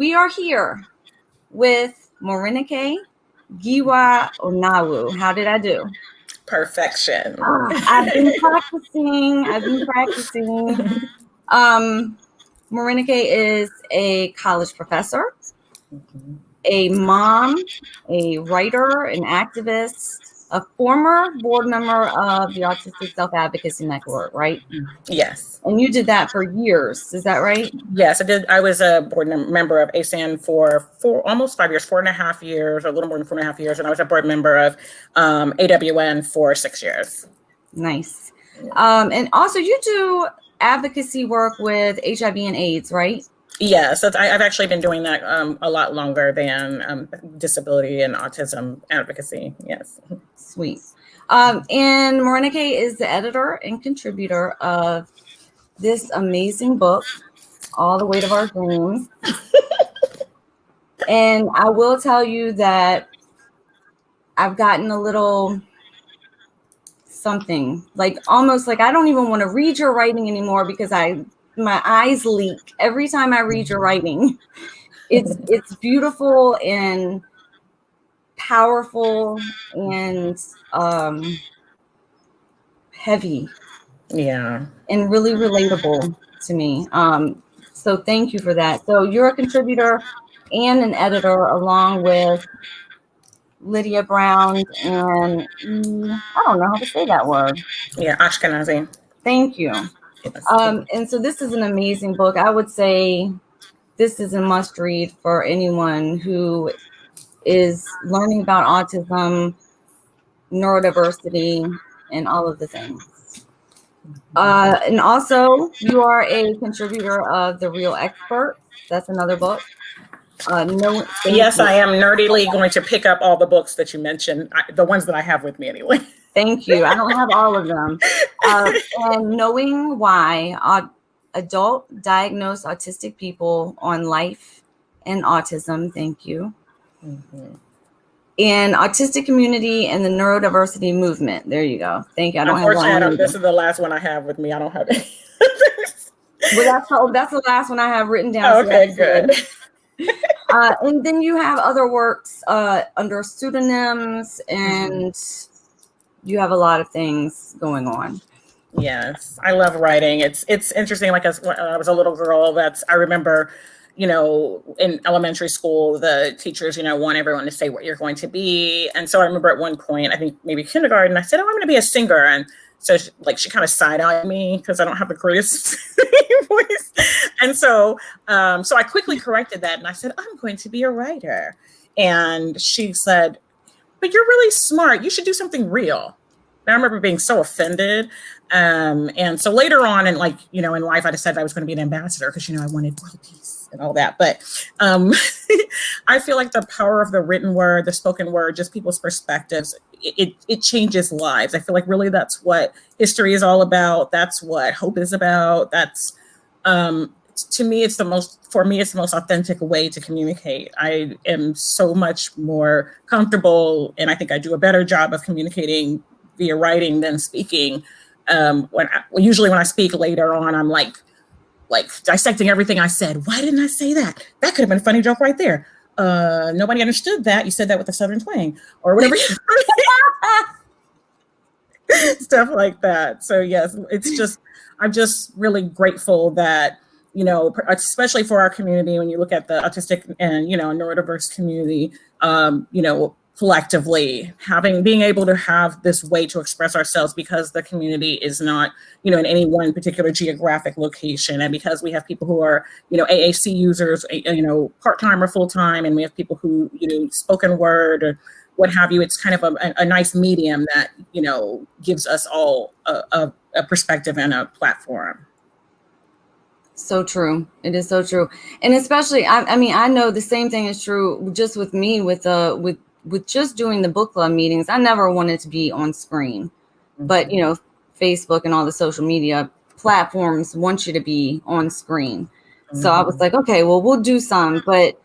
We are here with Morénike Giwa Onaiwu. How did I do? Perfection. I've been practicing. Morénike is a college professor, a mom, a writer, an activist, a former board member of the Autistic Self-Advocacy Network, right? Yes. And you did that for years, is that right? Yes, I did. I was a board member of ASAN for almost 5 years, 4.5 years, a little more than 4.5 years. And I was a board member of AWN for 6 years. Nice. And also you do advocacy work with HIV and AIDS, right? Yes, I've actually been doing that a lot longer than disability and autism advocacy. Yes. Sweet. And Morénike is the editor and contributor of this amazing book, All the Weight of Our Dreams. And I will tell you that I've gotten a little something, like almost like I don't even want to read your writing anymore because my eyes leak every time I read your writing. It's beautiful and powerful and heavy. Yeah. And really relatable to me. So thank you for that. So you're a contributor and an editor along with Lydia Brown and I don't know how to say that word. Yeah, Ashkenazi. Thank you. Yes. And so this is an amazing book. I would say this is a must read for anyone who is learning about autism, neurodiversity, and all of the things. And also you are a contributor of The Real Expert. That's another book. Yes, I am nerdily going to pick up all the books that you mentioned, the ones that I have with me anyway. Thank you. I don't have all of them. And Knowing Why Adult Diagnosed Autistic People on Life and Autism. Thank you. Mm-hmm. And Autistic Community and the Neurodiversity Movement. There you go. Thank you. I don't have one. This is the last one I have with me. I don't have any. Well, that's the last one I have written down. Okay, good. And then you have other works under pseudonyms, and you have a lot of things going on. Yes, I love writing. It's interesting. Like when I was a little girl, I remember, in elementary school, the teachers, want everyone to say what you're going to be. And so I remember at one point, I think maybe kindergarten, I said, "Oh, I'm going to be a singer." And so she kind of side-eyed me because I don't have the greatest voice. And so I quickly corrected that. And I said, "I'm going to be a writer." And she said, "But you're really smart. You should do something real." And I remember being so offended. And so later on in in life, I decided I was going to be an ambassador because, I wanted world peace and all that. But I feel like the power of the written word, the spoken word, just people's perspectives, it changes lives. I feel like really that's what history is all about. That's what hope is about. That's, to me, it's the most authentic way to communicate. I am so much more comfortable, and I think I do a better job of communicating via writing than speaking. Usually when I speak later on, I'm like dissecting everything I said. Why didn't I say that? That could have been a funny joke right there. Nobody understood that. You said that with a Southern twang or whatever. Stuff like that. So yes, I'm just really grateful that, especially for our community, when you look at the autistic and, neurodiverse community, collectively being able to have this way to express ourselves, because the community is not, in any one particular geographic location, and because we have people who are, AAC users, part-time or full-time, and we have people who, spoken word or what have you. It's kind of a nice medium that, gives us all a perspective and a platform. So true. It is so true. And especially, I know the same thing is true just with me with just doing the book club meetings. I never wanted to be on screen, but Facebook and all the social media platforms want you to be on screen. So I was like, okay, well, we'll do some, but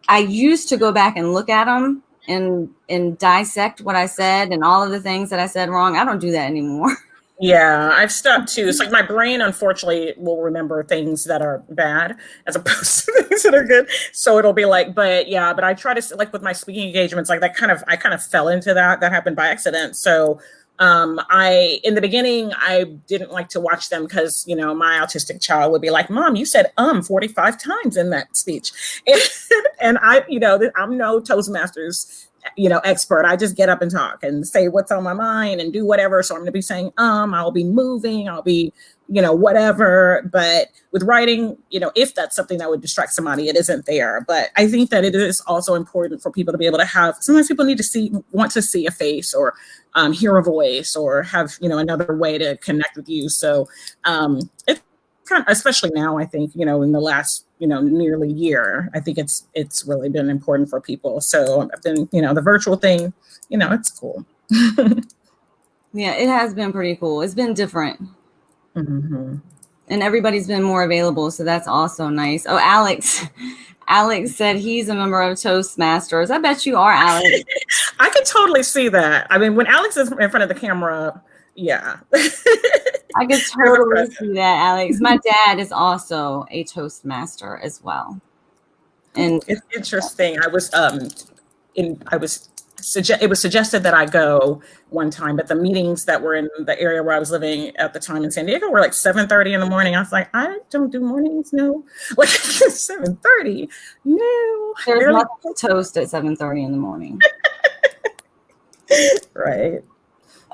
I used to go back and look at them and dissect what I said and all of the things that I said wrong. I don't do that anymore. Yeah, I've stopped too. It's like my brain, unfortunately, will remember things that are bad as opposed to things that are good. So it'll be like, but yeah, but I try to, like with my speaking engagements, like I kind of fell into that. That happened by accident. So in the beginning, I didn't like to watch them because, you know, my autistic child would be like, Mom, you said 45 times in that speech. And I, you know, I'm no Toastmasters, you know, expert. I just get up and talk and say what's on my mind and do whatever. So I'm going to be saying, I'll be moving, I'll be, you know, whatever. But with writing, you know, if that's something that would distract somebody, it isn't there. But I think that it is also important for people to be able to have, sometimes people need to want to see a face or hear a voice or have, you know, another way to connect with you. So it's kind of, especially now, I think, you know, in the last, you know, nearly year, I think it's really been important for people. So I've been, you know, the virtual thing, you know, it's cool. Yeah, it has been pretty cool. It's been different. Mm-hmm. And everybody's been more available. So that's also nice. Oh, Alex said he's a member of Toastmasters. I bet you are, Alex. I can totally see that. I mean, when Alex is in front of the camera, yeah. I could totally see that, Alex. My dad is also a Toastmaster as well. And it's interesting. It was suggested that I go one time, but the meetings that were in the area where I was living at the time in San Diego were like 7:30 in the morning. I was like, I don't do mornings, no. Like 7:30, no. There's nothing to toast at 7:30 in the morning. Right.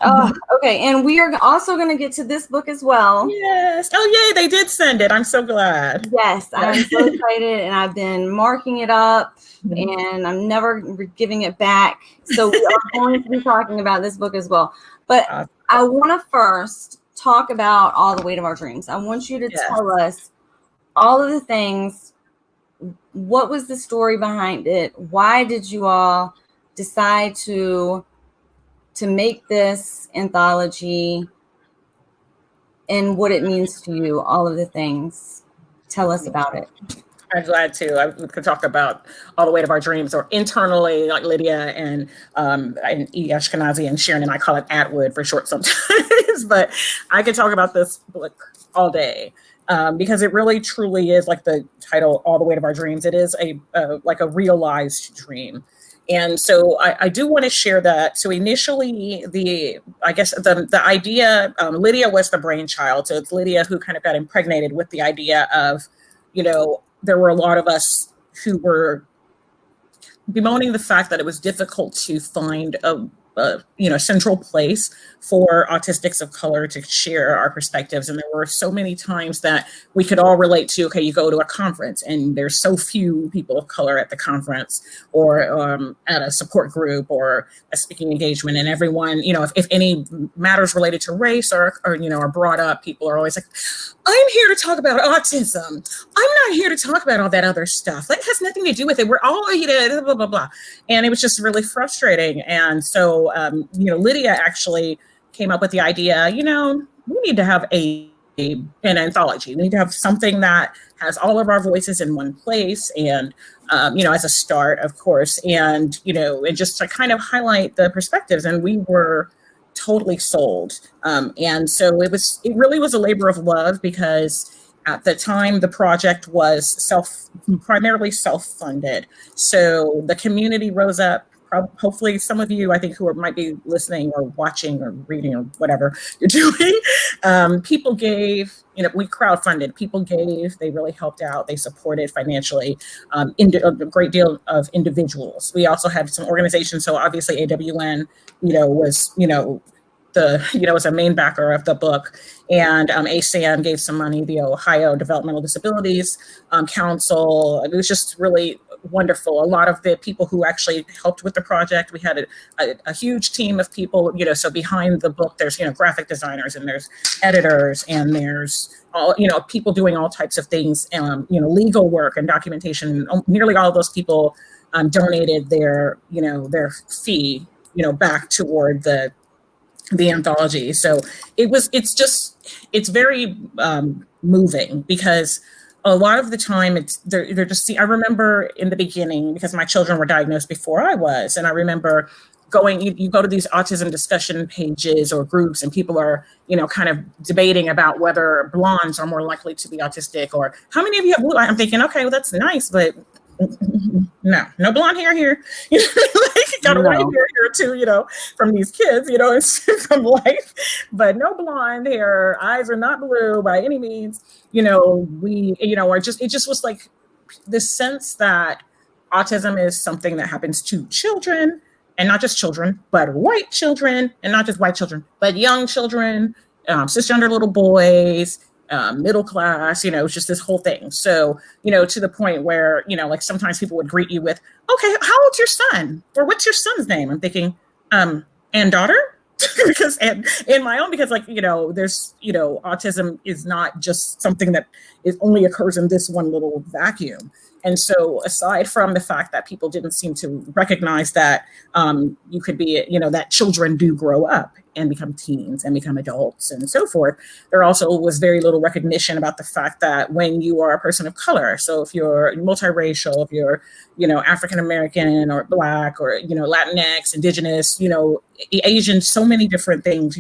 Oh, okay. And we are also going to get to this book as well. Yes. Oh, yay. They did send it. I'm so glad. Yes. I'm so excited. And I've been marking it up and I'm never giving it back. So we are going to be talking about this book as well. But I want to first talk about All the Weight of Our Dreams. I want you to tell us all of the things. What was the story behind it? Why did you all decide to make this anthology and what it means to you, all of the things? Tell us about it. I'm glad to. I could talk about All the Weight of Our Dreams, or internally, like Lydia and E. Ashkenazi and Sharon and I call it Atwood for short sometimes. But I could talk about this book all day because it really truly is, like the title, All the Weight of Our Dreams. It is like a realized dream. And so I do want to share that. So initially, the idea, Lydia was the brainchild. So it's Lydia who kind of got impregnated with the idea of, you know, there were a lot of us who were bemoaning the fact that it was difficult to find a central place for autistics of color to share our perspectives. And there were so many times that we could all relate to, okay, you go to a conference and there's so few people of color at the conference or at a support group or a speaking engagement, and everyone, you know, if any matters related to race are brought up, people are always like, I'm here to talk about autism. I'm not here to talk about all that other stuff. That has nothing to do with it. We're all, blah, blah, blah. And it was just really frustrating. And so, Lydia actually came up with the idea, we need to have an anthology. We need to have something that has all of our voices in one place. And, as a start, of course, and just to kind of highlight the perspectives. And we were totally sold. And so it really was a labor of love, because at the time the project was primarily self-funded. So the community rose up. Hopefully some of you, I think, who might be listening or watching or reading or whatever you're doing, people gave, we crowdfunded, people gave, they really helped out, they supported financially a great deal of individuals. We also had some organizations. So obviously AWN, was, was a main backer of the book, and ASAM gave some money, the Ohio Developmental Disabilities Council. It was just really wonderful. A lot of the people who actually helped with the project, we had a huge team of people, so behind the book, there's, graphic designers, and there's editors, and there's all, people doing all types of things, legal work and documentation. Nearly all of those people donated their fee, back toward the anthology. So it's very moving, because a lot of the time they're just I remember in the beginning, because my children were diagnosed before I was, and I remember you go to these autism discussion pages or groups, and people are, kind of debating about whether blondes are more likely to be autistic, or how many of you have blue. I'm thinking, okay, well, that's nice, but no blonde hair here. Like, got a white hair here too, from these kids, it's from life, but no blonde hair. Eyes are not blue by any means. It just was like this sense that autism is something that happens to children, and not just children, but white children, and not just white children, but young children, cisgender little boys, middle class, it's just this whole thing. So, to the point where, like sometimes people would greet you with, okay, how old's your son? Or what's your son's name? I'm thinking, and daughter? because in my own, because like, there's, autism is not just something that only occurs in this one little vacuum. And so aside from the fact that people didn't seem to recognize that you could be, that children do grow up and become teens and become adults and so forth, there also was very little recognition about the fact that when you are a person of color, so if you're multiracial, if you're, African-American or Black or, Latinx, Indigenous, Asian, so many different things,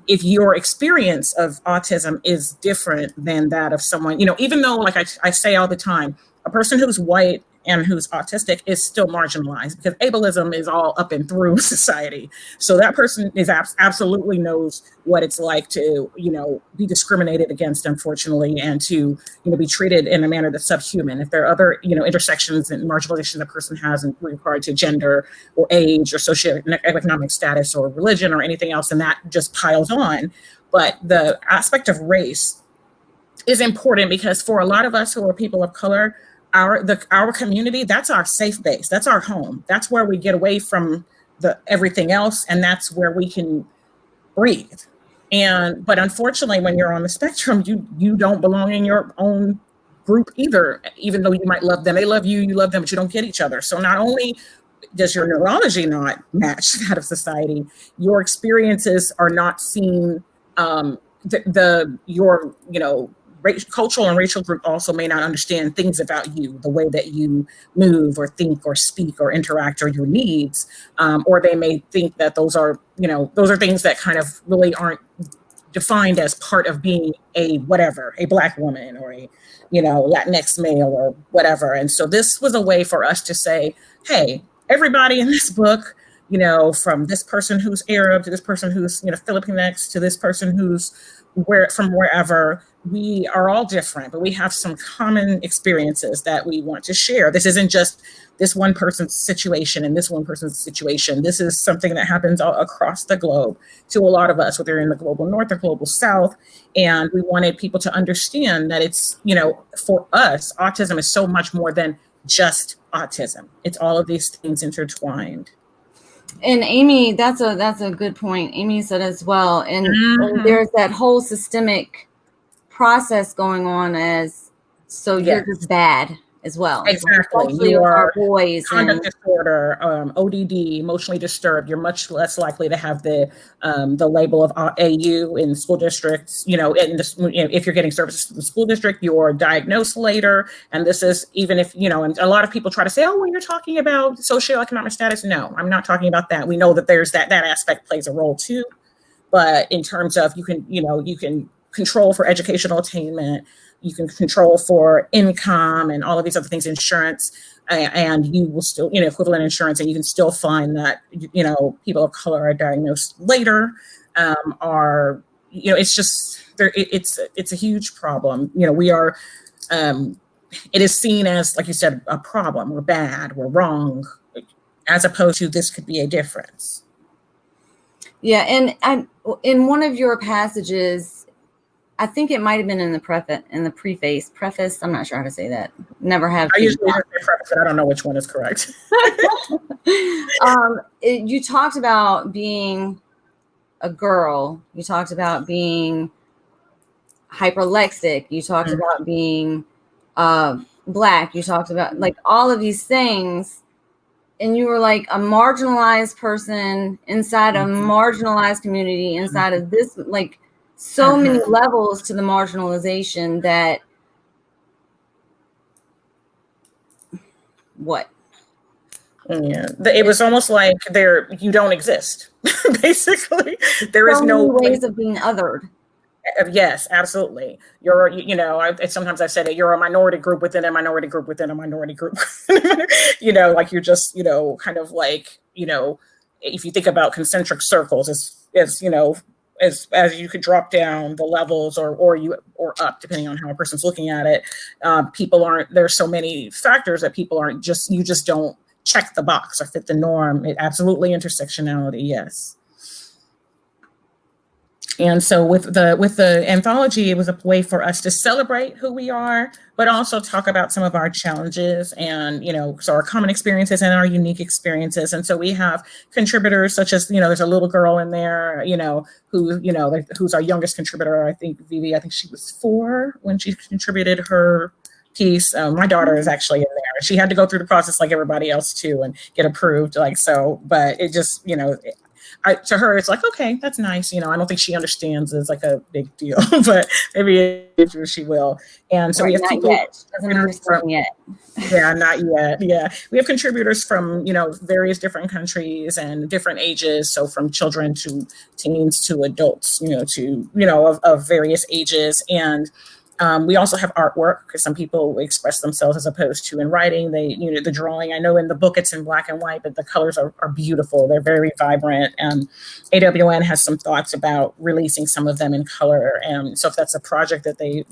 if your experience of autism is different than that of someone, even though, like I say all the time, a person who's white and who's autistic is still marginalized, because ableism is all up and through society. So that person is absolutely knows what it's like to, be discriminated against, unfortunately, and to, be treated in a manner that's subhuman. If there are other, intersections and marginalization the person has in regard to gender or age or socioeconomic status or religion or anything else, and that just piles on. But the aspect of race is important, because for a lot of us who are people of color, our community, that's our safe base. That's our home. That's where we get away from everything else. And that's where we can breathe. But unfortunately, when you're on the spectrum, you don't belong in your own group either, even though you might love them. They love you, you love them, but you don't get each other. So not only does your neurology not match that of society, your experiences are not seen, cultural and racial group also may not understand things about you, the way that you move or think or speak or interact, or your needs, or they may think that those are things that kind of really aren't defined as part of being a Black woman or a Latinx male or whatever. And so this was a way for us to say, hey, everybody in this book, from this person who's Arab to this person who's Filipinx to this person who's from wherever, we are all different, but we have some common experiences that we want to share. This isn't just this one person's situation and this one person's situation. This is something that happens all across the globe to a lot of us, whether in the global north or global south. And we wanted people to understand that it's, for us, autism is so much more than just autism. It's all of these things intertwined. And Amy, that's a good point. Amy said as well. And there's that whole systemic process going on you're just bad as well. Exactly. You are boys conduct disorder, ODD, emotionally disturbed. You're much less likely to have the label of AU in school districts. If you're getting services from the school district, you're diagnosed later. And this is even if, and a lot of people try to say, oh, well, you're talking about socioeconomic status. No, I'm not talking about that. We know that there's that aspect plays a role too. But in terms of you can control for educational attainment, you can control for income and all of these other things, insurance, and you will still, equivalent insurance, and you can still find that, people of color are diagnosed later, it's just, it's a huge problem. We are, it is seen as, like you said, a problem. We're bad, we're wrong, as opposed to this could be a difference. Yeah, and in one of your passages, I think it might have been in the preface. I'm not sure how to say that. Never have. I usually say preface, but I don't know which one is correct. You talked about being a girl. You talked about being hyperlexic. You talked about being Black. You talked about like all of these things. And you were like a marginalized person inside a marginalized community, inside of this, like, so many levels to the marginalization that what? Yeah, it was almost like you don't exist. Basically, there is So no many place. ways of being othered. Yes, absolutely. Sometimes I've said it. You're a minority group within a minority group within a minority group. Like you're just, kind of like, if you think about concentric circles, as you could drop down the levels or up, depending on how a person's looking at it. There's so many factors that you just don't check the box or fit the norm. It absolutely intersectionality. Yes. And so with the anthology, it was a way for us to celebrate who we are, but also talk about some of our challenges and, so our common experiences and our unique experiences. And so we have contributors such as, there's a little girl in there, who's our youngest contributor. I think Vivi, she was 4 when she contributed her piece. My daughter is actually in there. She had to go through the process like everybody else too and get approved, but it just, to her, it's like, okay, that's nice. I don't think she understands it's like a big deal, but maybe she will. And so we have people doesn't understand yet. Yeah, not yet. Yeah, we have contributors from various different countries and different ages. So from children to teens to adults, of various ages. And we also have artwork because some people express themselves as opposed to in writing. The drawing, I know in the book it's in black and white, but the colors are beautiful. They're very vibrant. AWN has some thoughts about releasing some of them in color. And so if that's a project that they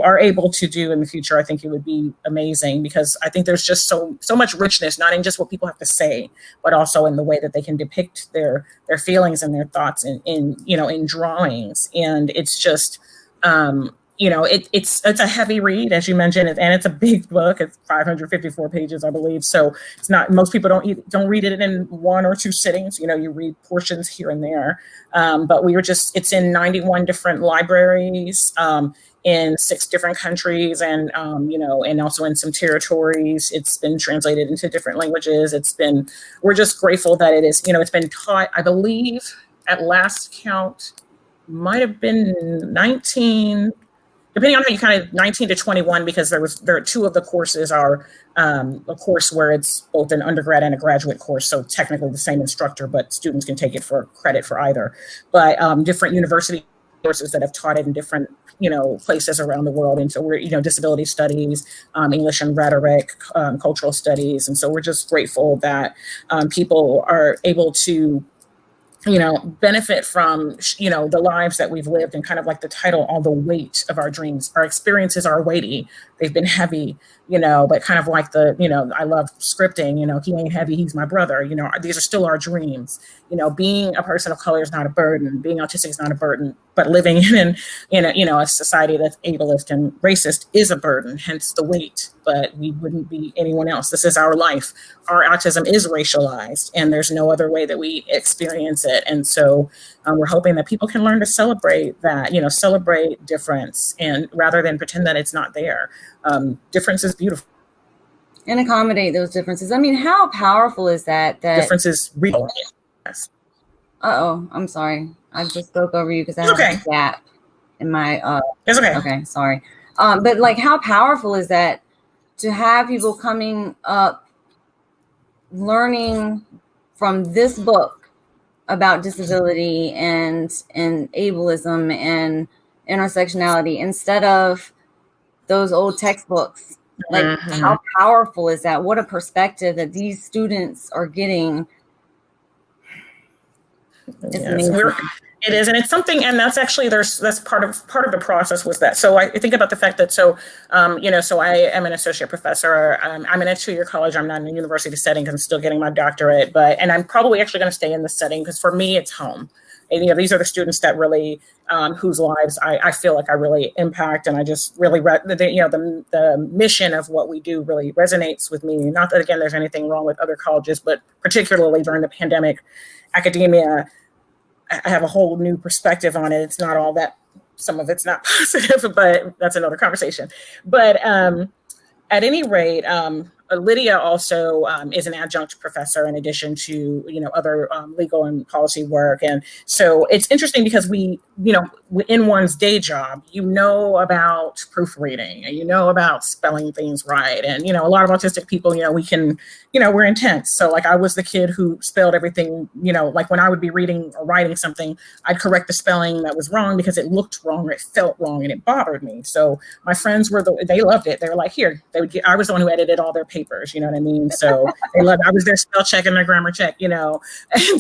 are able to do in the future, I think it would be amazing because I think there's just so much richness, not in just what people have to say, but also in the way that they can depict their feelings and their thoughts in drawings. And it's just, it's a heavy read, as you mentioned, and it's a big book. It's 554 pages, I believe. So it's not, most people don't read it in 1 or 2 sittings. You read portions here and there. But it's in 91 different libraries, in 6 different countries and also in some territories. It's been translated into different languages. We're just grateful that it is, it's been taught, I believe at last count, might have been 19, depending on how you kind of 19 to 21, because there are 2 of the courses are a course where it's both an undergrad and a graduate course. So technically the same instructor, but students can take it for credit for either. But different university courses that have taught it in different, places around the world. And so we're, disability studies, English and rhetoric, cultural studies. And so we're just grateful that people are able to benefit from, the lives that we've lived, and kind of like the title, all the weight of our dreams. Our experiences are weighty. They've been heavy, but kind of like I love scripting, he ain't heavy, he's my brother. These are still our dreams. Being a person of color is not a burden. Being autistic is not a burden, but living in a society that's ableist and racist is a burden, hence the weight. But we wouldn't be anyone else. This is our life. Our autism is racialized, and there's no other way that we experience it. And so we're hoping that people can learn to celebrate that, celebrate difference, and rather than pretend that it's not there. Difference is beautiful. And accommodate those differences. I mean, how powerful is that? Difference is real. Yes. Uh-oh, I'm sorry. I just spoke over you because I have a gap in my... It's okay. Okay, sorry. But like, how powerful is that to have people coming up, learning from this book about disability and ableism and intersectionality instead of those old textbooks? Like, how powerful is that? What a perspective that these students are getting. It's amazing. It is, and it's something, and that's actually that's part of the process was that. So I think about the fact that so I am an associate professor. I'm in a 2-year college. I'm not in a university setting because I'm still getting my doctorate. And I'm probably actually going to stay in this setting because for me it's home. And these are the students that really whose lives I feel like I really impact, and I just really the mission of what we do really resonates with me. Not that again there's anything wrong with other colleges, but particularly during the pandemic, academia, I have a whole new perspective on it. It's not all that, some of it's not positive, but that's another conversation. But at any rate, Lydia also is an adjunct professor in addition to, other legal and policy work. And so it's interesting because in one's day job, about proofreading and about spelling things right. And, a lot of autistic people, we're intense. So like I was the kid who spelled everything, like when I would be reading or writing something, I'd correct the spelling that was wrong because it looked wrong or it felt wrong and it bothered me. So my friends they loved it. They were like, here, I was the one who edited all their papers, you know what I mean? So they loved it. I was their spell check and their grammar check, and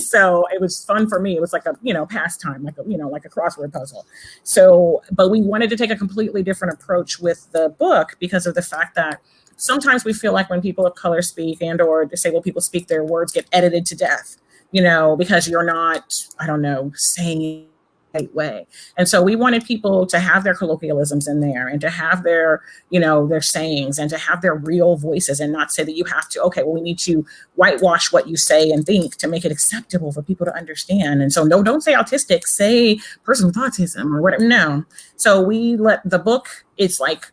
so it was fun for me. It was like a, pastime, like a crossword puzzle. So, but we wanted to take a completely different approach with the book because of the fact that sometimes we feel like when people of color speak and or disabled people speak, their words get edited to death, because you're not, saying it the right way. And so we wanted people to have their colloquialisms in there and to have their, their sayings and to have their real voices and not say that you have to, we need to whitewash what you say and think to make it acceptable for people to understand. And so no, don't say autistic, say person with autism or whatever. No. So we let the book, it's like,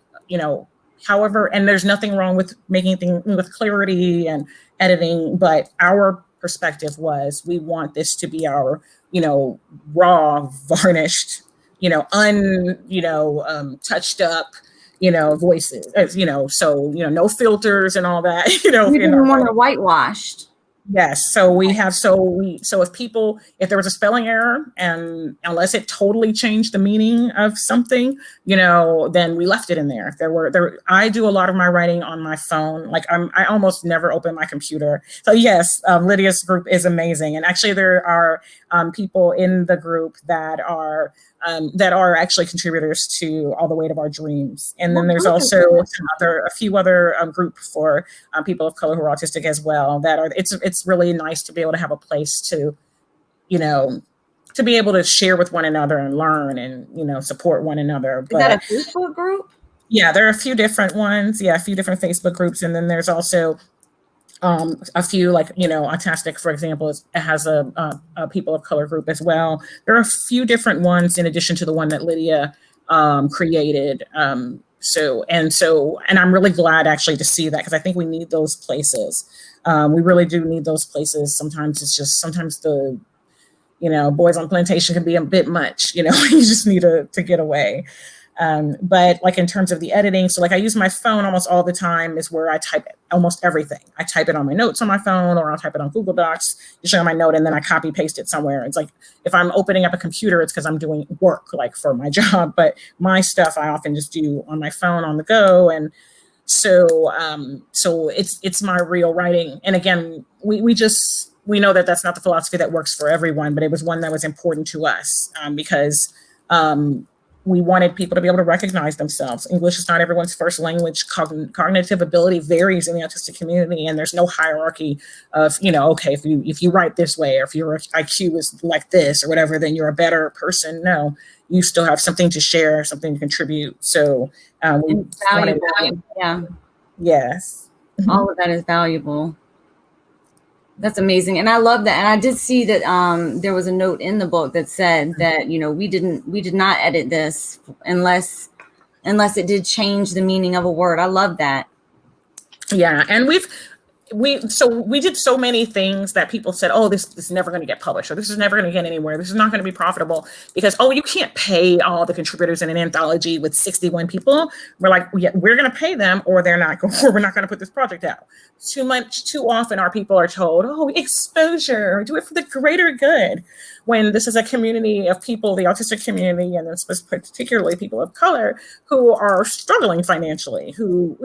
however, and there's nothing wrong with making things with clarity and editing, but our perspective was we want this to be our, raw, varnished, touched up, voices, so, no filters and all that, You didn't want it whitewashed. Yes. So we have, so if there was a spelling error and unless it totally changed the meaning of something, then we left it in there. I do a lot of my writing on my phone. Like I almost never open my computer. So yes, Lydia's group is amazing. And actually there are people in the group that are actually contributors to All the Weight of Our Dreams. And then there's also a few other group for people of color who are autistic as well it's really nice to be able to have a place to, to be able to share with one another and learn and, support one another. Is that a Facebook group? Yeah, there are a few different ones. Yeah, a few different Facebook groups. And then there's also a few like, Autistic, for example, it has a people of color group as well. There are a few different ones in addition to the one that Lydia created. And I'm really glad actually to see that because I think we need those places. We really do need those places. Sometimes the, boys on plantation can be a bit much, you just need to get away. But like in terms of the editing, so like I use my phone almost all the time is where I type almost everything. I type it on my notes on my phone or I'll type it on Google Docs, usually on my note, and then I copy paste it somewhere. It's like if I'm opening up a computer, it's because I'm doing work like for my job, but my stuff I often just do on my phone on the go. And so it's my real writing. And again, we know that that's not the philosophy that works for everyone, but it was one that was important to us because we wanted people to be able to recognize themselves. English is not everyone's first language. Cognitive ability varies in the autistic community, and there's no hierarchy of, if you write this way, or if your IQ is like this or whatever, then you're a better person. No, you still have something to share, something to contribute. So we wanted, yeah. Yes. All of that is valuable. That's amazing. And I love that. And I did see that there was a note in the book that said that, we did not edit this unless it did change the meaning of a word. I love that. Yeah. And we did so many things that people said, oh, this is never going to get published, or this is never going to get anywhere. This is not going to be profitable because, you can't pay all the contributors in an anthology with 61 people. We're like, yeah, we're going to pay them or we're not going to put this project out. Too often our people are told, oh, exposure, do it for the greater good. When this is a community of people, the autistic community, and particularly people of color who are struggling financially, who,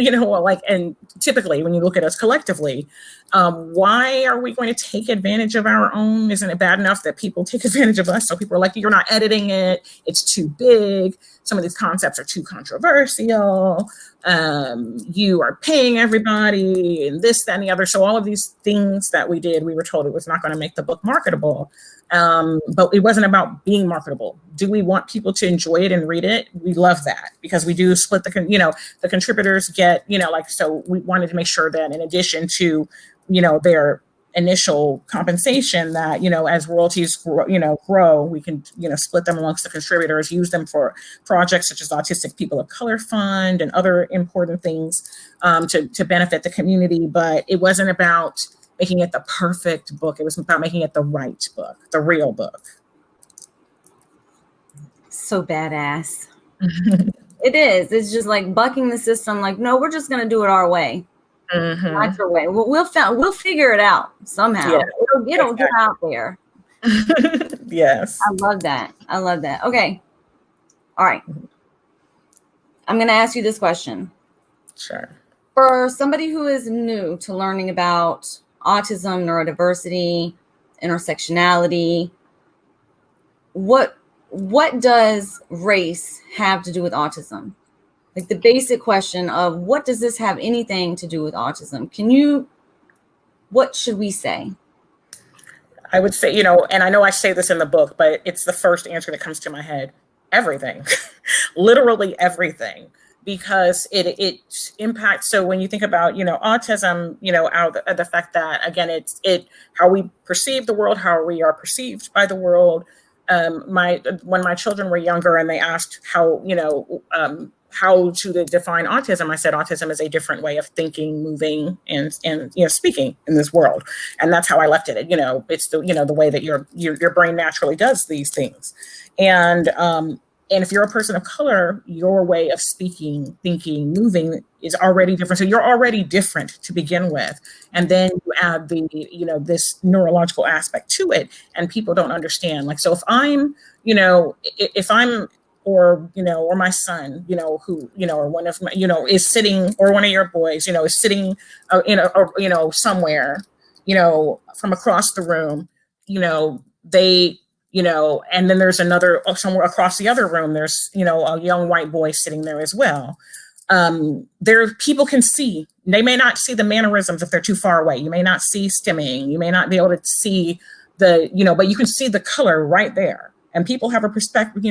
and typically when you look at us collectively, why are we going to take advantage of our own? Isn't it bad enough that people take advantage of us? So people are like, you're not editing it. It's too big. Some of these concepts are too controversial. You are paying everybody and this, that, and the other. So all of these things that we did, we were told it was not going to make the book marketable. But it wasn't about being marketable. Do we want people to enjoy it and read it? We love that because we do split the contributors get, so we wanted to make sure that in addition to, their initial compensation that, as royalties grow, we can, split them amongst the contributors, use them for projects such as Autistic People of Color Fund and other important things to benefit the community. But it wasn't about making it the perfect book. It was about making it the right book, the real book. So badass. It is. It's just like bucking the system. Like, no, we're just going to do it our way. Not your way. We'll figure it out somehow. Yeah, it'll get out there. Yes. I love that. Okay. All right. I'm going to ask you this question. Sure. For somebody who is new to learning about autism, neurodiversity, intersectionality, what does race have to do with autism? Like the basic question of what does this have anything to do with autism? What should we say? I would say, and I know I say this in the book, but it's the first answer that comes to my head. Everything, literally everything, because it impacts. So when you think about, autism, the fact that, again, it's how we perceive the world, how we are perceived by the world. When my children were younger and they asked how to define autism, I said autism is a different way of thinking, moving, and speaking in this world, and that's how I left it. It's the way that your brain naturally does these things, and if you're a person of color, your way of speaking, thinking, moving is already different. So you're already different to begin with, and then you add this neurological aspect to it, and people don't understand. Like, so if I'm or my son, who, or one of my, is sitting, or one of your boys, is sitting, somewhere, from across the room, they, and then there's another, somewhere across the other room, there's, a young white boy sitting there as well. People can see, they may not see the mannerisms if they're too far away. You may not see stimming. You may not be able to see but you can see the color right there. And people have a perspective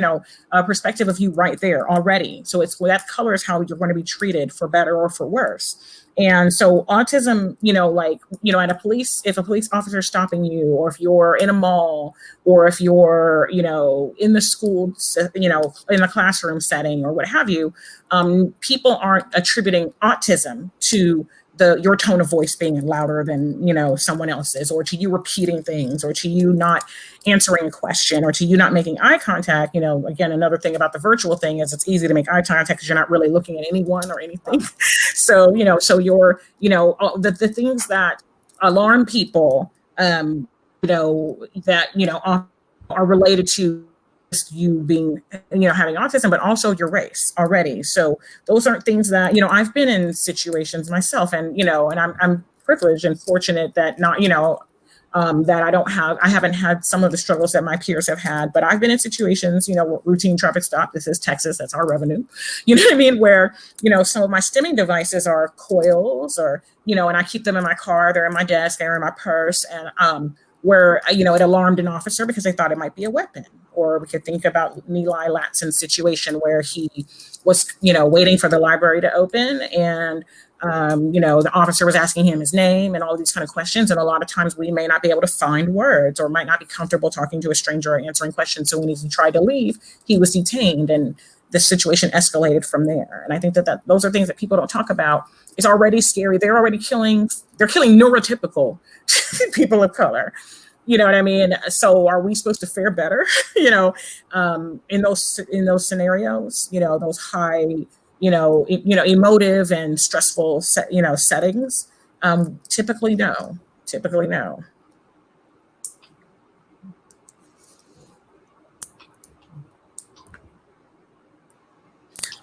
of you right there already. So that color is how you're going to be treated, for better or for worse. And so autism, if a police officer is stopping you, or if you're in a mall, or if you're, in the school, in the classroom setting, or what have you, people aren't attributing autism to your tone of voice being louder than, someone else's, or to you repeating things, or to you not answering a question, or to you not making eye contact. Again, another thing about the virtual thing is it's easy to make eye contact because you're not really looking at anyone or anything. So, so you're, the things that alarm people, that, are related to you being, having autism, but also your race already. So those aren't things that, I've been in situations myself, and, and I'm privileged and fortunate that not, that I haven't had some of the struggles that my peers have had, but I've been in situations, routine traffic stop. This is Texas. That's our revenue. You know what I mean? Where, some of my stimming devices are coils, or, and I keep them in my car. They're in my desk, they're in my purse. And, where, it alarmed an officer because they thought it might be a weapon. Or we could think about Neeli Latson's situation where he was, waiting for the library to open, and, the officer was asking him his name and all these kind of questions. And a lot of times we may not be able to find words, or might not be comfortable talking to a stranger or answering questions. So when he tried to leave, he was detained, and the situation escalated from there. And I think that those are things that people don't talk about. It's already scary. They're killing neurotypical people of color. You know what I mean? So are we supposed to fare better, in those scenarios, those high, emotive and stressful, settings? Typically, no.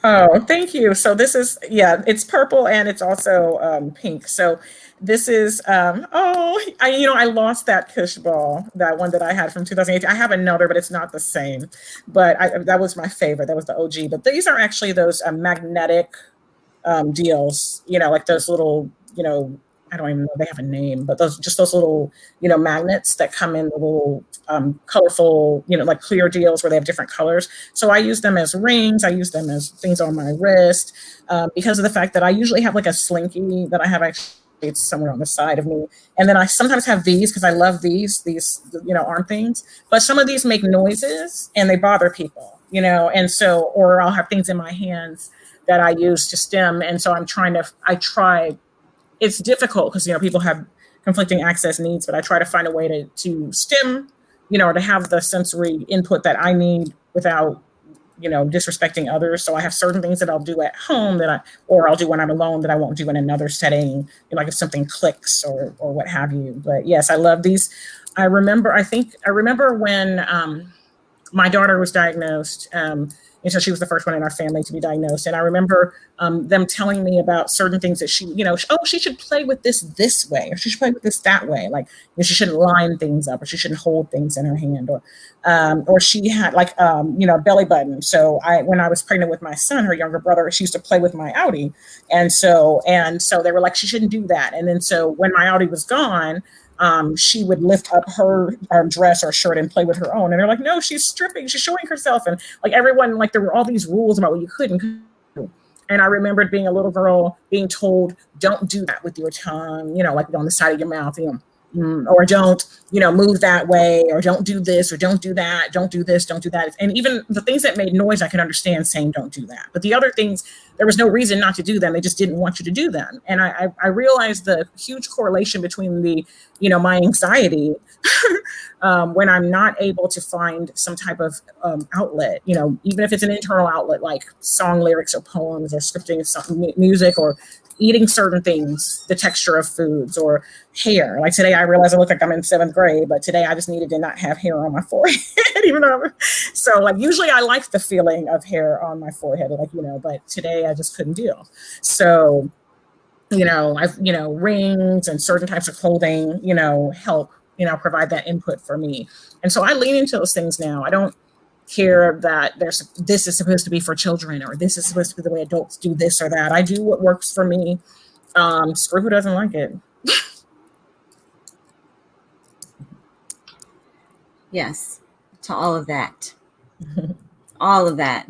Oh, thank you. So this is, it's purple, and it's also pink. So this is, I lost that Kush ball, that one that I had from 2018. I have another, but it's not the same. But that was my favorite. That was the OG. But these are actually those magnetic deals, like those little, I don't even know, they have a name, but those little, magnets that come in the little colorful, like clear deals where they have different colors. So I use them as rings. I use them as things on my wrist because of the fact that I usually have like a slinky that I have it's somewhere on the side of me. And then I sometimes have these because I love these, arm things. But some of these make noises and they bother people, and so, or I'll have things in my hands that I use to stim. And so it's difficult because, people have conflicting access needs, but I try to find a way to stim, or to have the sensory input that I need without, disrespecting others. So I have certain things that I'll do at home or I'll do when I'm alone that I won't do in another setting, like if something clicks or what have you. But yes, I love these. I remember when my daughter was diagnosed, and so she was the first one in our family to be diagnosed. And I remember them telling me about certain things that she should play with this way, or she should play with this that way. Like, she shouldn't line things up, or she shouldn't hold things in her hand, or she had a belly button. So when I was pregnant with my son, her younger brother, she used to play with my Audi. And so they were like, she shouldn't do that. And then so when my Audi was gone, she would lift up her dress or shirt and play with her own. And they're like, no, she's stripping, she's showing herself. And everyone, there were all these rules about what you couldn't do. And I remembered being a little girl being told, don't do that with your tongue, on the side of your mouth, or don't, move that way, or don't do this, or don't do that, don't do this, don't do that. And even the things that made noise, I could understand saying, don't do that. But the other things, there was no reason not to do them. They just didn't want you to do them. And I realized the huge correlation between my anxiety when I'm not able to find some type of outlet, even if it's an internal outlet, like song lyrics or poems or scripting some music or eating certain things, the texture of foods or hair. Like today, I realized I look like I'm in 7th grade, but today I just needed to not have hair on my forehead, even though usually I like the feeling of hair on my forehead, but today I just couldn't deal. So, rings and certain types of clothing, help, provide that input for me. And so I lean into those things now. I don't care that this is supposed to be for children, or this is supposed to be the way adults do this or that. I do what works for me. Screw who doesn't like it. Yes, to all of that. All of that.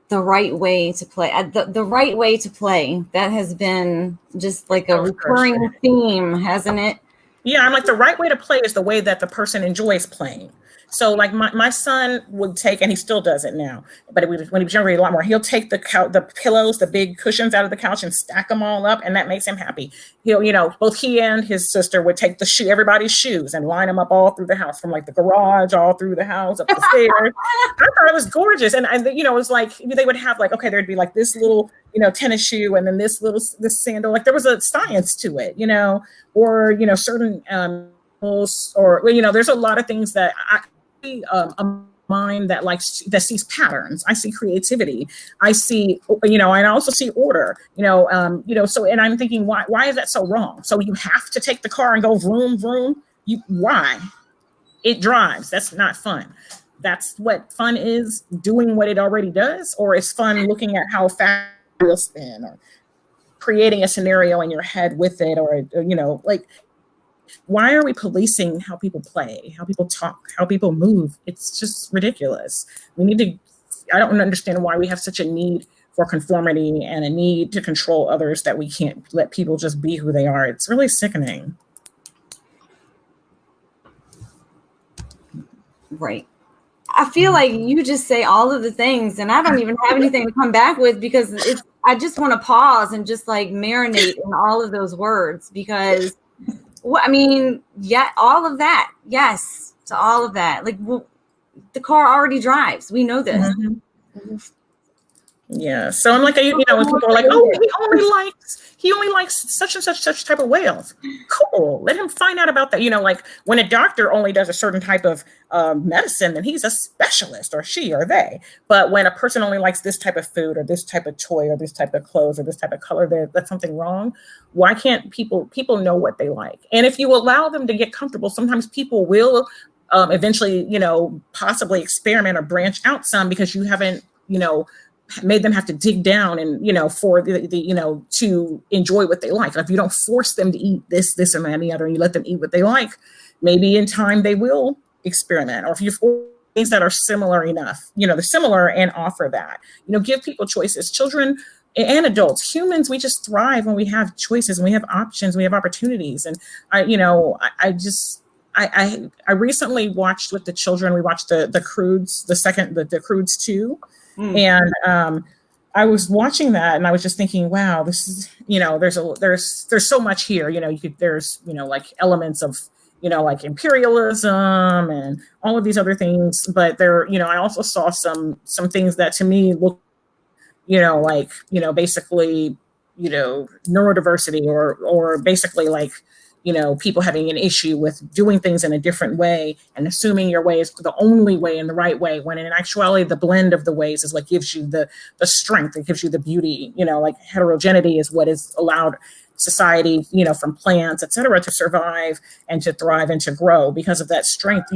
The right way to play. The right way to play. That has been just like a recurring theme, hasn't it? Yeah, I'm like, the right way to play is the way that the person enjoys playing. So like my son would take, and he still does it now, but when he was younger, a lot more, he'll take the pillows, the big cushions out of the couch and stack them all up. And that makes him happy. He'll, both he and his sister would take everybody's shoes and line them up all through the house, from the garage, all through the house, up the stairs. I thought it was gorgeous. And it was like, they would have there'd be this little, tennis shoe, and then this sandal. There was a science to it, or, certain, or, there's a lot of things that a mind that sees patterns. I see creativity. I see, and I also see order, so, and I'm thinking, why is that so wrong? So you have to take the car and go vroom, vroom. Why? It drives. That's not fun. That's what fun is, doing what it already does, or it's fun looking at how fast it will spin, or creating a scenario in your head with it, or, why are we policing how people play, how people talk, how people move? It's just ridiculous. I don't understand why we have such a need for conformity and a need to control others, that we can't let people just be who they are. It's really sickening. Right. I feel like you just say all of the things, and I don't even have anything to come back with, because I just want to pause and just marinate in all of those words, because all of that. Yes, to all of that. The car already drives. We know this. Mm-hmm. Yeah. So I'm like, when people are like, oh, he only likes such and such type of whales. Cool. Let him find out about that. When a doctor only does a certain type of medicine, then he's a specialist, or she or they. But when a person only likes this type of food, or this type of toy, or this type of clothes, or this type of color, that's something wrong. Why can't people know what they like? And if you allow them to get comfortable, sometimes people will eventually, possibly experiment or branch out some, because you haven't, made them have to dig down and, for the to enjoy what they like. If you don't force them to eat this, and that, and the other, and you let them eat what they like, maybe in time they will experiment. Or if you force things that are similar enough, they're similar, and offer that, give people choices. Children and adults, humans, we just thrive when we have choices and we have options, we have opportunities. And I recently watched with the children, we watched the Croods, the Croods 2. And I was watching that and I was just thinking, wow, this is, there's so much here, there's, like elements of, like imperialism and all of these other things. But there, I also saw some things that to me look, basically, neurodiversity or basically like, people having an issue with doing things in a different way and assuming your way is the only way and the right way, when in actuality, the blend of the ways is what gives you the strength. It gives you the beauty, like heterogeneity is what is allowed society, from plants, et cetera, to survive and to thrive and to grow because of that strength.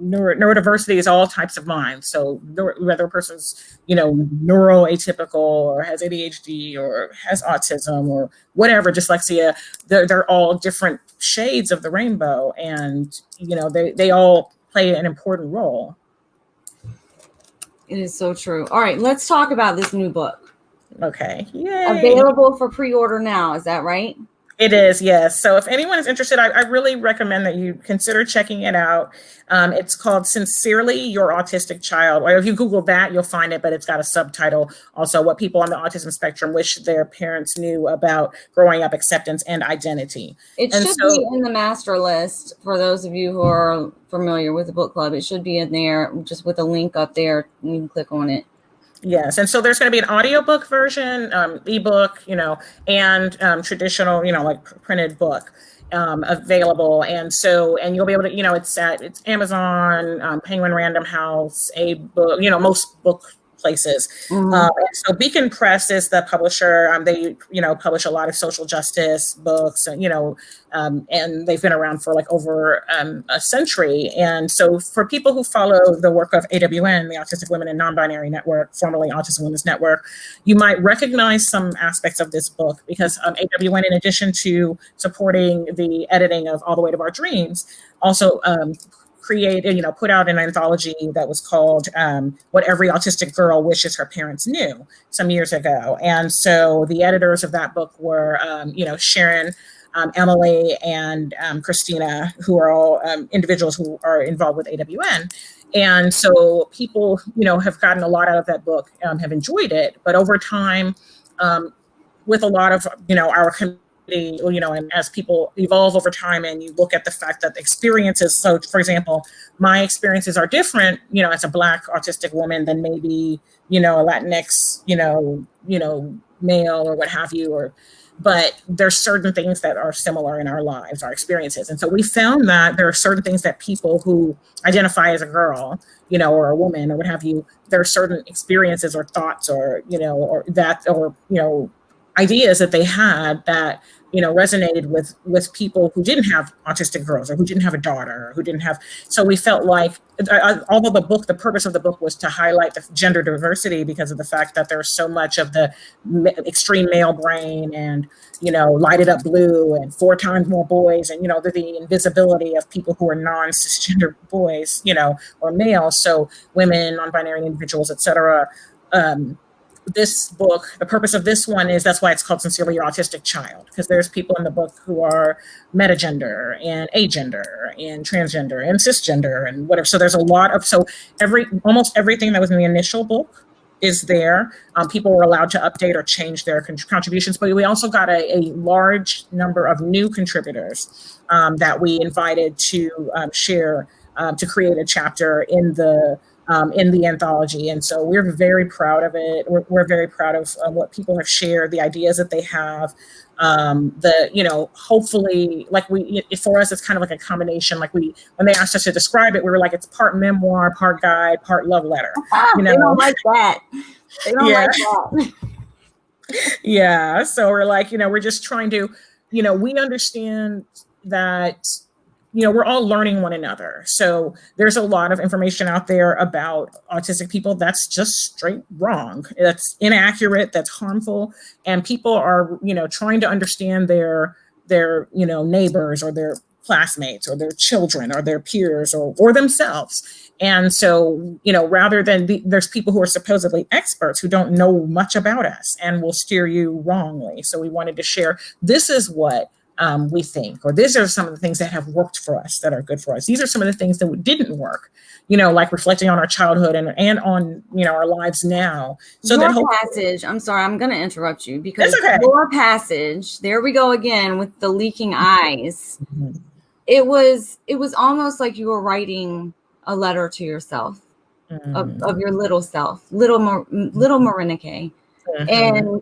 Neurodiversity is all types of minds. So whether a person's, neuroatypical or has ADHD or has autism or whatever, dyslexia, they're all different shades of the rainbow. And, they all play an important role. It is so true. All right, let's talk about this new book. Okay. Yay. Available for pre-order now. Is that right? It is, yes. So if anyone is interested, I really recommend that you consider checking it out. It's called Sincerely Your Autistic Child. Or if you Google that, you'll find it, but it's got a subtitle also, What People on the Autism Spectrum Wish Their Parents Knew About Growing Up, Acceptance, and Identity. It should be in the master list for those of you who are familiar with the book club. It should be in there just with a link up there. You can click on it. Yes. And so there's going to be an audiobook version, ebook, and traditional, like printed book available. And you'll be able to, it's Amazon, Penguin Random House, book, most book places. So Beacon Press is the publisher. They, publish a lot of social justice books, and they've been around for like over a century. And so for people who follow the work of AWN, the Autistic Women and Non-Binary Network, formerly Autism Women's Network, you might recognize some aspects of this book because AWN, in addition to supporting the editing of All the Way to Our Dreams, also put out an anthology that was called What Every Autistic Girl Wishes Her Parents Knew some years ago. And so the editors of that book were, Sharon, Emily, and Christina, who are all individuals who are involved with AWN. And so people, have gotten a lot out of that book, have enjoyed it. But over time, with a lot of, our community, and as people evolve over time and you look at the fact that experiences, so for example, my experiences are different, as a Black autistic woman than maybe, a Latinx, male or what have you, but there's certain things that are similar in our lives, our experiences. And so we found that there are certain things that people who identify as a girl, or a woman or what have you, there are certain experiences or thoughts or ideas that they had that, resonated with people who didn't have autistic girls or who didn't have a daughter or who didn't have. So we felt like, although the purpose of the book was to highlight the gender diversity because of the fact that there's so much of the extreme male brain and, light it up blue and 4 times more boys and, the invisibility of people who are non-cisgender boys, or males. So women, non-binary individuals, et cetera. This book, the purpose of this one is that's why it's called Sincerely Your Autistic Child, because there's people in the book who are metagender and agender and transgender and cisgender and whatever. So there's a lot of, almost everything that was in the initial book is there. People were allowed to update or change their contributions, but we also got a large number of new contributors that we invited to share, to create a chapter in the anthology. And so we're very proud of it. We're very proud of what people have shared, the ideas that they have, hopefully, for us, it's kind of like a combination. When they asked us to describe it, we were like, it's part memoir, part guide, part love letter. They don't like that. They don't like that. Yeah. So we're like, we're just trying to, we understand that, we're all learning one another. So there's a lot of information out there about autistic people that's just straight wrong. That's inaccurate, that's harmful. And people are, trying to understand their neighbors or their classmates or their children or their peers or themselves. And so, rather than there's people who are supposedly experts who don't know much about us and will steer you wrongly. So we wanted to share, this is what we think, or these are some of the things that have worked for us, that are good for us. These are some of the things that didn't work, like reflecting on our childhood and on, our lives now. So your passage, I'm sorry, I'm going to interrupt you because okay. Your passage, there we go again with the leaking eyes. Mm-hmm. It was almost like you were writing a letter to yourself, of your little self, little Morénike. Mm-hmm.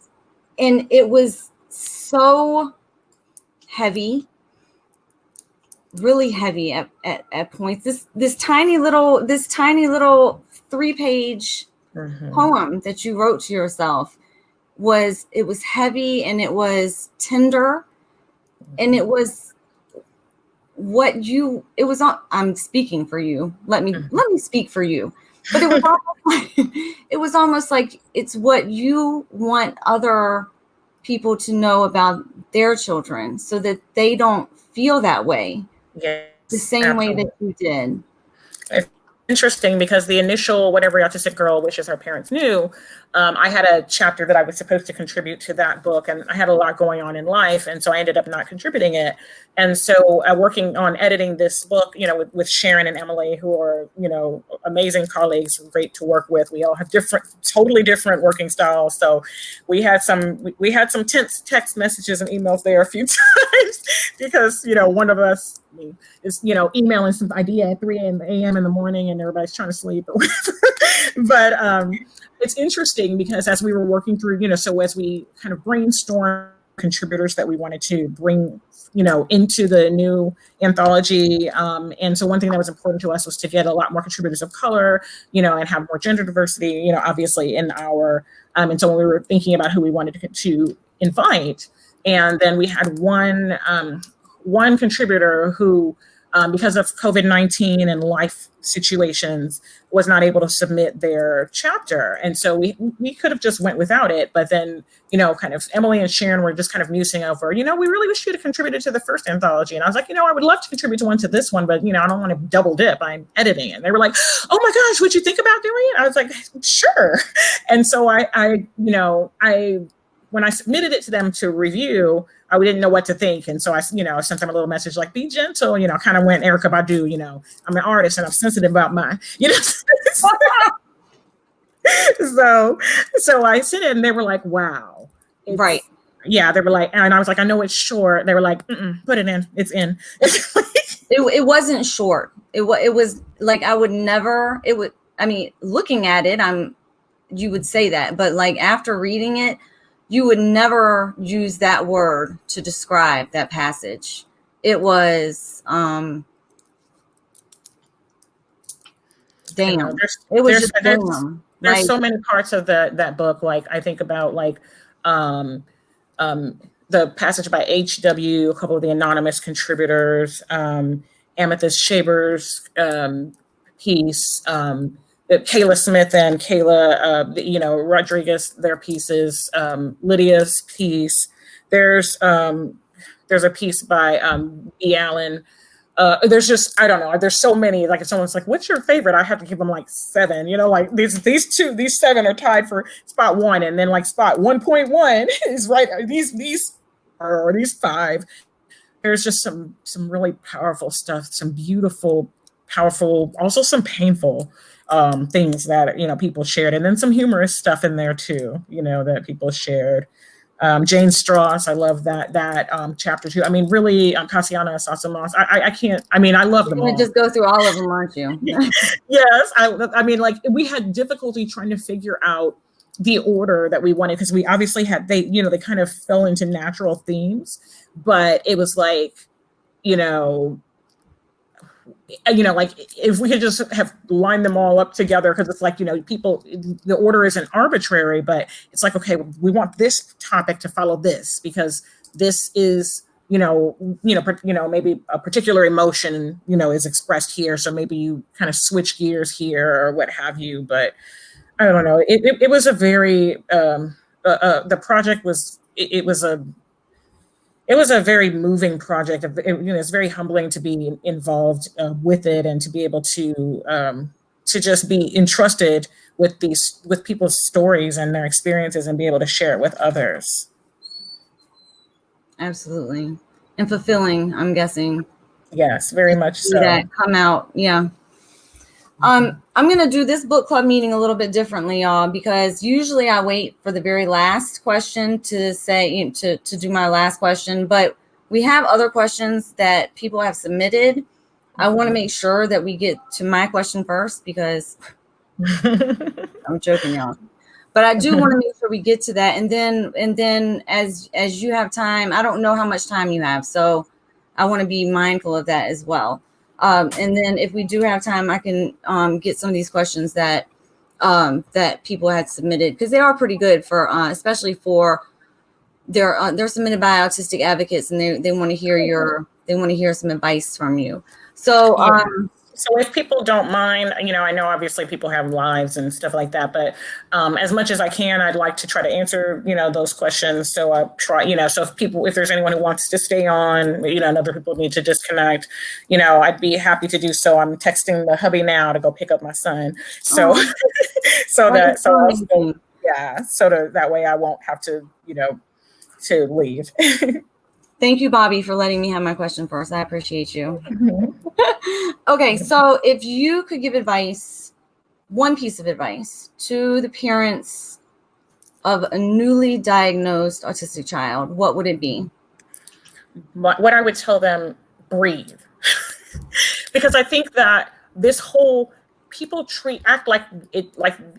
And it was so heavy, really heavy at points. This tiny little 3-page poem that you wrote to yourself was heavy, and it was tender, and it was I'm speaking for you. Let me speak for you. But it was almost like it's what you want other people to know about their children, so that they don't feel that way. Yes, the same absolutely. Way that you did. It's interesting because the initial What Every Autistic Girl Wishes Her Parents Knew, I had a chapter that I was supposed to contribute to that book, and I had a lot going on in life, and so I ended up not contributing it. And so working on editing this book, with Sharon and Emily, who are, amazing colleagues, great to work with. We all have totally different working styles. So we had some tense text messages and emails there a few times because, one of us is, emailing some idea at 3 a.m. in the morning and everybody's trying to sleep or whatever. But it's interesting because as we were working through, so as we kind of brainstorm contributors that we wanted to bring, into the new anthology. And so one thing that was important to us was to get a lot more contributors of color, and have more gender diversity, obviously in our, and so when we were thinking about who we wanted to invite, and then we had one contributor who, because of COVID-19 and life situations, was not able to submit their chapter. And so we could have just went without it. But then, kind of Emily and Sharon were just kind of musing over, we really wish you had contributed to the first anthology. And I was like, I would love to contribute to this one, but, I don't want to double dip. I'm editing it. And they were like, oh my gosh, would you think about doing it? I was like, sure. And so I when I submitted it to them to review, I didn't know what to think. And so I sent them a little message like, be gentle, kind of went Erykah Badu, I'm an artist and I'm sensitive about mine, So I sent it and they were like, wow. Right. Yeah. They were like, and I was like, I know it's short. They were like, put it in, it's in. It wasn't short. It was like, looking at it, you would say that, but like after reading it, you would never use that word to describe that passage. It was, damn. There's so many parts of that book. Like I think about the passage by H.W., a couple of the anonymous contributors, Amethyst Shaber's piece, Kayla Smith and Kayla, Rodriguez, their pieces, Lydia's piece. There's a piece by E. Allen. There's just, I don't know. There's so many. Like if someone's like, "What's your favorite?" I have to give them like 7. Like these 7 are tied for spot 1, and then like spot 1.1 is right. These 5. There's just some really powerful stuff. Some beautiful, powerful, also some painful things that people shared, and then some humorous stuff in there too. That people shared. Jane Strauss, I love that chapter too. I mean, really, Cassiana Sasamas. I can't. I mean, I love them all. Just go through all of them, aren't you? Yes, I mean, like we had difficulty trying to figure out the order that we wanted because we obviously had they kind of fell into natural themes, but it was like, like if we could just have lined them all up together, because it's like, people, the order isn't arbitrary, but it's like, okay, we want this topic to follow this because this is, maybe a particular emotion, is expressed here. So maybe you kind of switch gears here or what have you. But I don't know. It was a very, the project was, it was it was a very moving project. It's very humbling to be involved with it, and to be able to just be entrusted with people's stories and their experiences, and be able to share it with others. Absolutely. And fulfilling, I'm guessing. Yes, very much so. That come out. Yeah. I'm going to do this book club meeting a little bit differently, y'all, because usually I wait for the very last question to say, to do my last question, but we have other questions that people have submitted. I want to make sure that we get to my question first, because I'm joking, y'all. But I do want to make sure we get to that. And then as you have time, I don't know how much time you have, so I want to be mindful of that as well. And then if we do have time, I can get some of these questions that people had submitted, because they are pretty good for, especially for they're submitted by autistic advocates, and they want to hear some advice from you. So so if people don't mind, I know obviously people have lives and stuff like that, but as much as I can, I'd like to try to answer, those questions. So I try, so if there's anyone who wants to stay on, and other people need to disconnect, I'd be happy to do so. I'm texting the hubby now to go pick up my son. So, that way I won't have to, to leave. Thank you, Bobby, for letting me have my question first. I appreciate you. Okay, so if you could give advice, one piece of advice to the parents of a newly diagnosed autistic child, what would it be? What I would tell them, breathe. Because I think that this whole people act like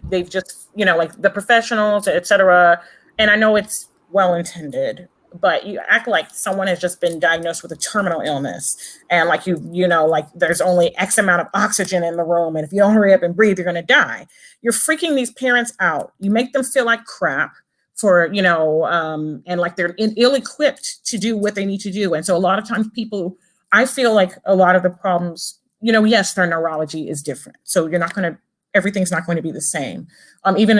they've just, like the professionals, etc. And I know it's well-intended, but you act like someone has just been diagnosed with a terminal illness, and like like there's only X amount of oxygen in the room, and if you don't hurry up and breathe, you're going to die. You're freaking these parents out. You make them feel like crap for, and like they're ill-equipped to do what they need to do. And so a lot of times I feel like a lot of the problems, yes, their neurology is different. So everything's not going to be the same. Even,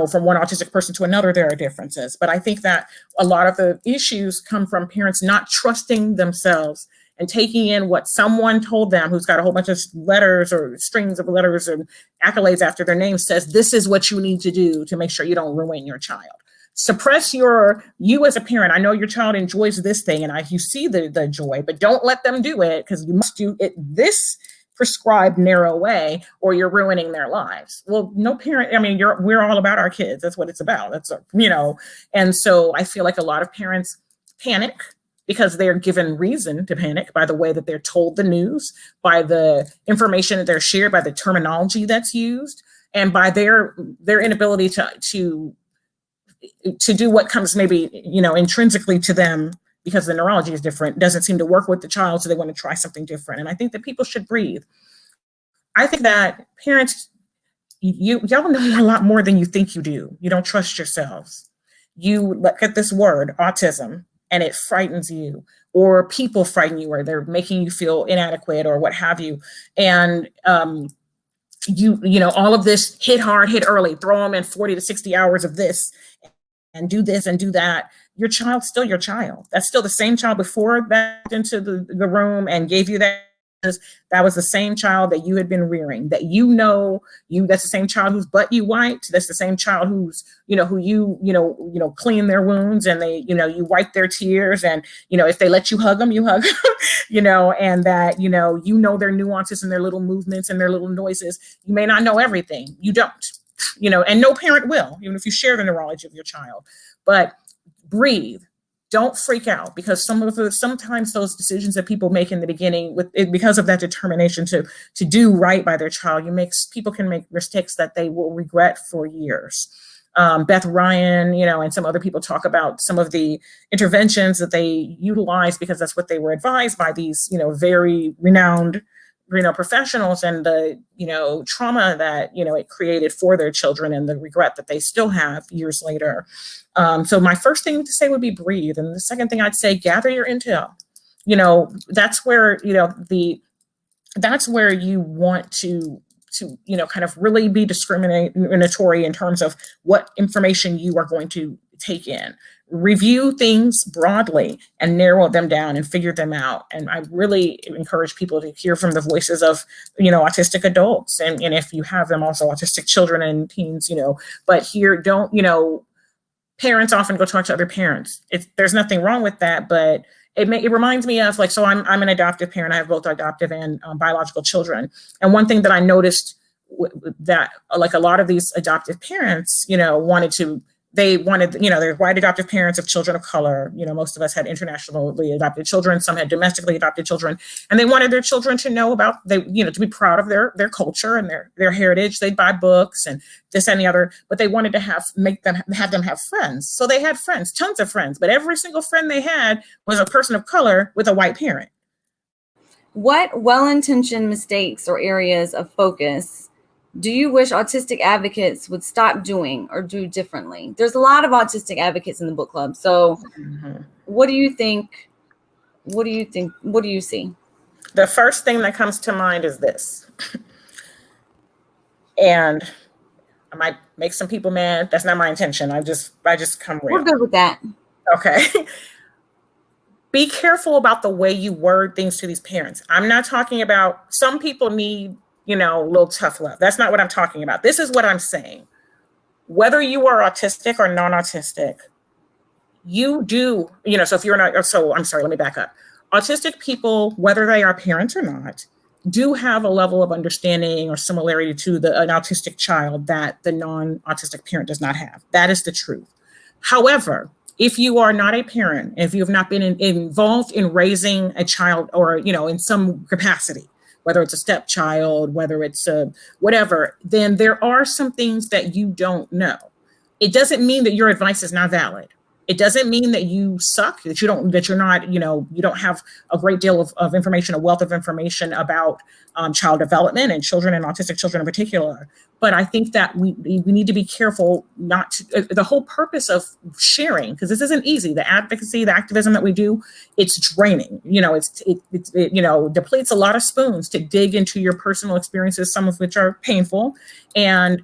from one autistic person to another, there are differences. But I think that a lot of the issues come from parents not trusting themselves and taking in what someone told them, who's got a whole bunch of letters or strings of letters and accolades after their name, says, this is what you need to do to make sure you don't ruin your child. Suppress you as a parent. I know your child enjoys this thing, and you see the joy, but don't let them do it, because you must do it this prescribed narrow way, or you're ruining their lives. Well, no parent, we're all about our kids. That's what it's about. And so I feel like a lot of parents panic because they're given reason to panic by the way that they're told the news, by the information that they're shared, by the terminology that's used, and by their inability to do what comes maybe, intrinsically to them, because the neurology is different, doesn't seem to work with the child, so they want to try something different. And I think that people should breathe. I think that parents, y'all know a lot more than you think you do. You don't trust yourselves. You look at this word, autism, and it frightens you, or people frighten you, or they're making you feel inadequate, or what have you. And all of this, hit hard, hit early, throw them in 40 to 60 hours of this, and do this and do that. Your child's still your child. That's still the same child before that into the room and gave you that. That was the same child that you had been rearing, that that's the same child whose butt you wiped. That's the same child who's, who you clean their wounds, and they, you wipe their tears, and, if they let you hug them, you hug them, and that, their nuances and their little movements and their little noises. You may not know everything. You don't, and no parent will, even if you share the neurology of your child. But breathe. Don't freak out, because sometimes those decisions that people make in the beginning, because of that determination to do right by their child, people can make mistakes that they will regret for years. Beth Ryan, and some other people talk about some of the interventions that they utilize because that's what they were advised by these, very renowned, professionals, and the, trauma that, it created for their children, and the regret that they still have years later. So my first thing to say would be breathe. And the second thing I'd say, gather your intel. That's where, that's where you want to kind of really be discriminatory in terms of what information you are going to take in. review things broadly and narrow them down and figure them out. And I really encourage people to hear from the voices of, autistic adults. And if you have them, also autistic children and teens, but here, don't, parents often go talk to other parents. There's nothing wrong with that, but it reminds me of, like, so I'm an adoptive parent. I have both adoptive and biological children. And one thing that I noticed that, like, a lot of these adoptive parents, they're white adoptive parents of children of color. Most of us had internationally adopted children. Some had domestically adopted children, and they wanted their children to know about, to be proud of their culture and their heritage. They'd buy books and this and the other, but they wanted to have them have friends. So they had friends, tons of friends, but every single friend they had was a person of color with a white parent. What well-intentioned mistakes or areas of focus do you wish autistic advocates would stop doing or do differently? There's a lot of autistic advocates in the book club. So what do you think? What do you see? The first thing that comes to mind is this. And I might make some people mad. That's not my intention. I just come real. We're good with that. Okay. Be careful about the way you word things to these parents. I'm not talking about, some people need, a little tough love. That's not what I'm talking about. This is what I'm saying. Whether you are autistic or non-autistic, you do, so if you're not, so I'm sorry, let me back up. Autistic people, whether they are parents or not, do have a level of understanding or similarity to an autistic child that the non-autistic parent does not have. That is the truth. However, if you are not a parent, if you have not been involved in raising a child or, in some capacity, whether it's a stepchild, whether it's whatever, then there are some things that you don't know. It doesn't mean that your advice is not valid. It doesn't mean that you suck, that you're not, you don't have a great deal of information, a wealth of information about child development and children, and autistic children in particular. But I think that we need to be careful not to, the whole purpose of sharing, because this isn't easy. The advocacy, the activism that we do, it's draining. It depletes a lot of spoons to dig into your personal experiences, some of which are painful, and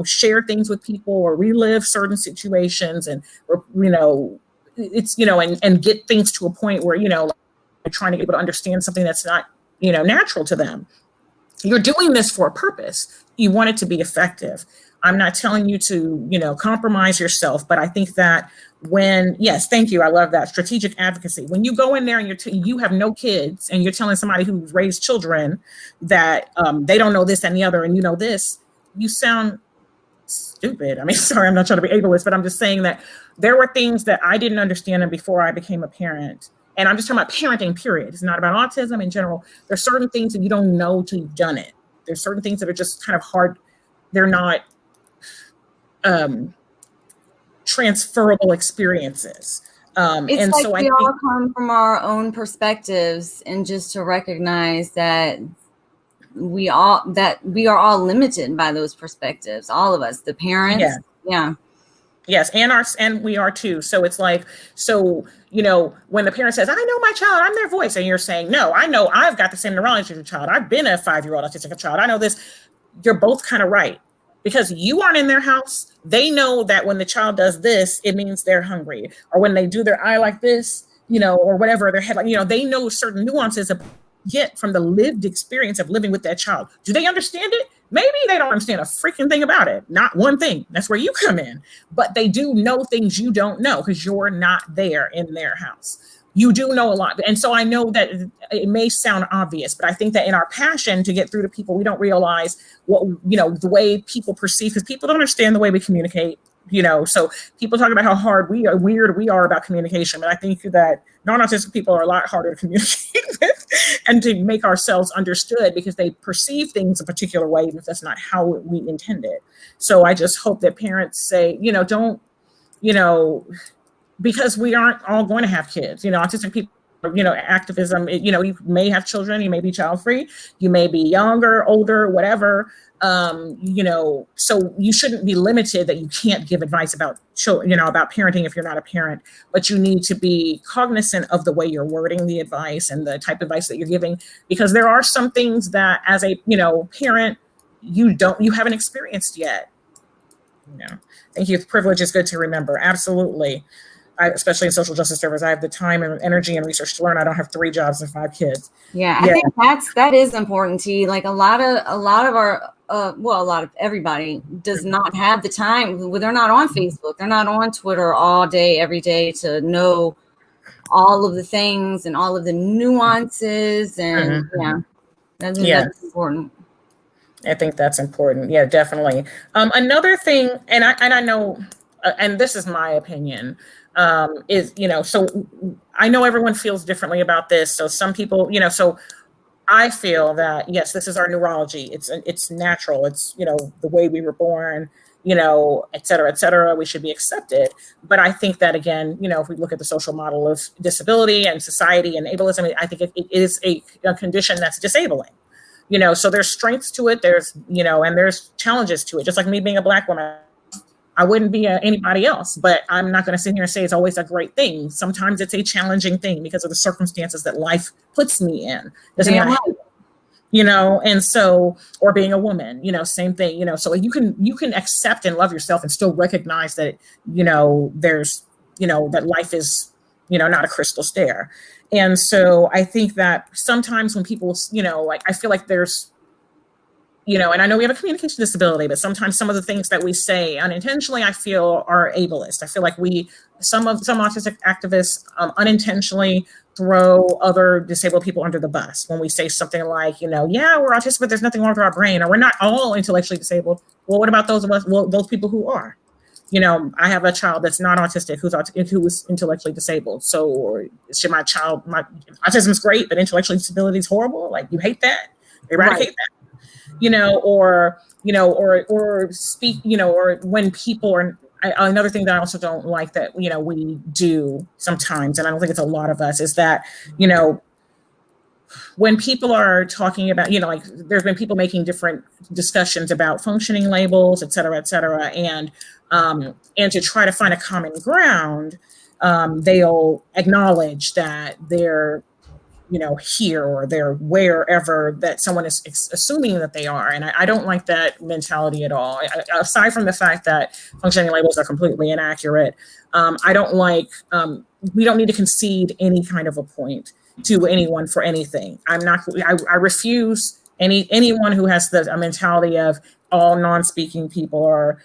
share things with people or relive certain situations, and and get things to a point where trying to get able to understand something that's not natural to them. You're doing this for a purpose. You want it to be effective. I'm not telling you to, compromise yourself, but I think that yes, thank you. I love that. Strategic advocacy. When you go in there and you have no kids and you're telling somebody who's raised children that they don't know this and the other, and this, you sound stupid. I mean, sorry, I'm not trying to be ableist, but I'm just saying that there were things that I didn't understand before I became a parent. And I'm just talking about parenting, period. It's not about autism in general. There's certain things that you don't know till you've done it. There's certain things that are just kind of hard. They're not transferable experiences. It's and like so we all come from our own perspectives, and just to recognize that we are all limited by those perspectives. All of us, the parents. Yeah. Yes, and we are too. So it's like, when the parent says, I know my child, I'm their voice, and you're saying, no, I know I've got the same neurology as your child. I've been a 5-year-old autistic child. I know this. You're both kind of right, because you aren't in their house. They know that when the child does this, it means they're hungry, or when they do their eye like this, or whatever, their head like, they know certain nuances get from the lived experience of living with that child. Do they understand it? Maybe they don't understand a freaking thing about it. Not one thing. That's where you come in. But they do know things you don't know because you're not there in their house. You do know a lot. And so I know that it may sound obvious, but I think that in our passion to get through to people, we don't realize what, the way people perceive, because people don't understand the way we communicate. So people talk about how weird we are about communication, but I think that non-autistic people are a lot harder to communicate with and to make ourselves understood, because they perceive things a particular way, if that's not how we intend it. So I just hope that parents say, don't, because we aren't all going to have kids, autistic people, activism, you may have children, you may be child-free, you may be younger, older, whatever. So you shouldn't be limited that you can't give advice about about parenting if you're not a parent, but you need to be cognizant of the way you're wording the advice and the type of advice that you're giving, because there are some things that as a, parent, you haven't experienced yet. Thank you. Privilege is good to remember. Absolutely. especially in social justice service, I have the time and energy and research to learn. I don't have 3 jobs and 5 kids. Yeah, I think that is important, T. Like a lot of our a lot of everybody does not have the time. They're not on Facebook, they're not on Twitter all day, every day to know all of the things and all of the nuances. And that's important. I think that's important. Yeah, definitely. Another thing, and I know, and this is my opinion, is, so I know everyone feels differently about this. So some people, so I feel that, yes, this is our neurology. It's natural. It's, the way we were born, et cetera, we should be accepted. But I think that, again, if we look at the social model of disability and society and ableism, I think it is a condition that's disabling. So there's strengths to it. There's, and there's challenges to it. Just like me being a Black woman, I wouldn't be anybody else, but I'm not going to sit here and say it's always a great thing. Sometimes it's a challenging thing because of the circumstances that life puts me in. Doesn't mean I hate it, and so, or being a woman, same thing, so you can accept and love yourself and still recognize that, there's, that life is, not a crystal stair. And so I think that sometimes when people, like, I feel like there's, and I know we have a communication disability, but sometimes some of the things that we say unintentionally, I feel are ableist. I feel like some autistic activists unintentionally throw other disabled people under the bus when we say something like, yeah, we're autistic, but there's nothing wrong with our brain, or we're not all intellectually disabled. Well, what about those of us? Well, those people who are, I have a child that's not autistic who is intellectually disabled. So, or should my autism is great, but intellectual disability is horrible? Like, you hate that? Eradicate that? Or speak, or when people are, another thing that I also don't like that, we do sometimes, and I don't think it's a lot of us, is that, when people are talking about, like, there's been people making different discussions about functioning labels, et cetera, and to try to find a common ground, they'll acknowledge that they're, here or there, wherever that someone is assuming that they are. And I don't like that mentality at all. Aside from the fact that functioning labels are completely inaccurate, I don't like, we don't need to concede any kind of a point to anyone for anything. I refuse anyone who has the mentality of all non-speaking people are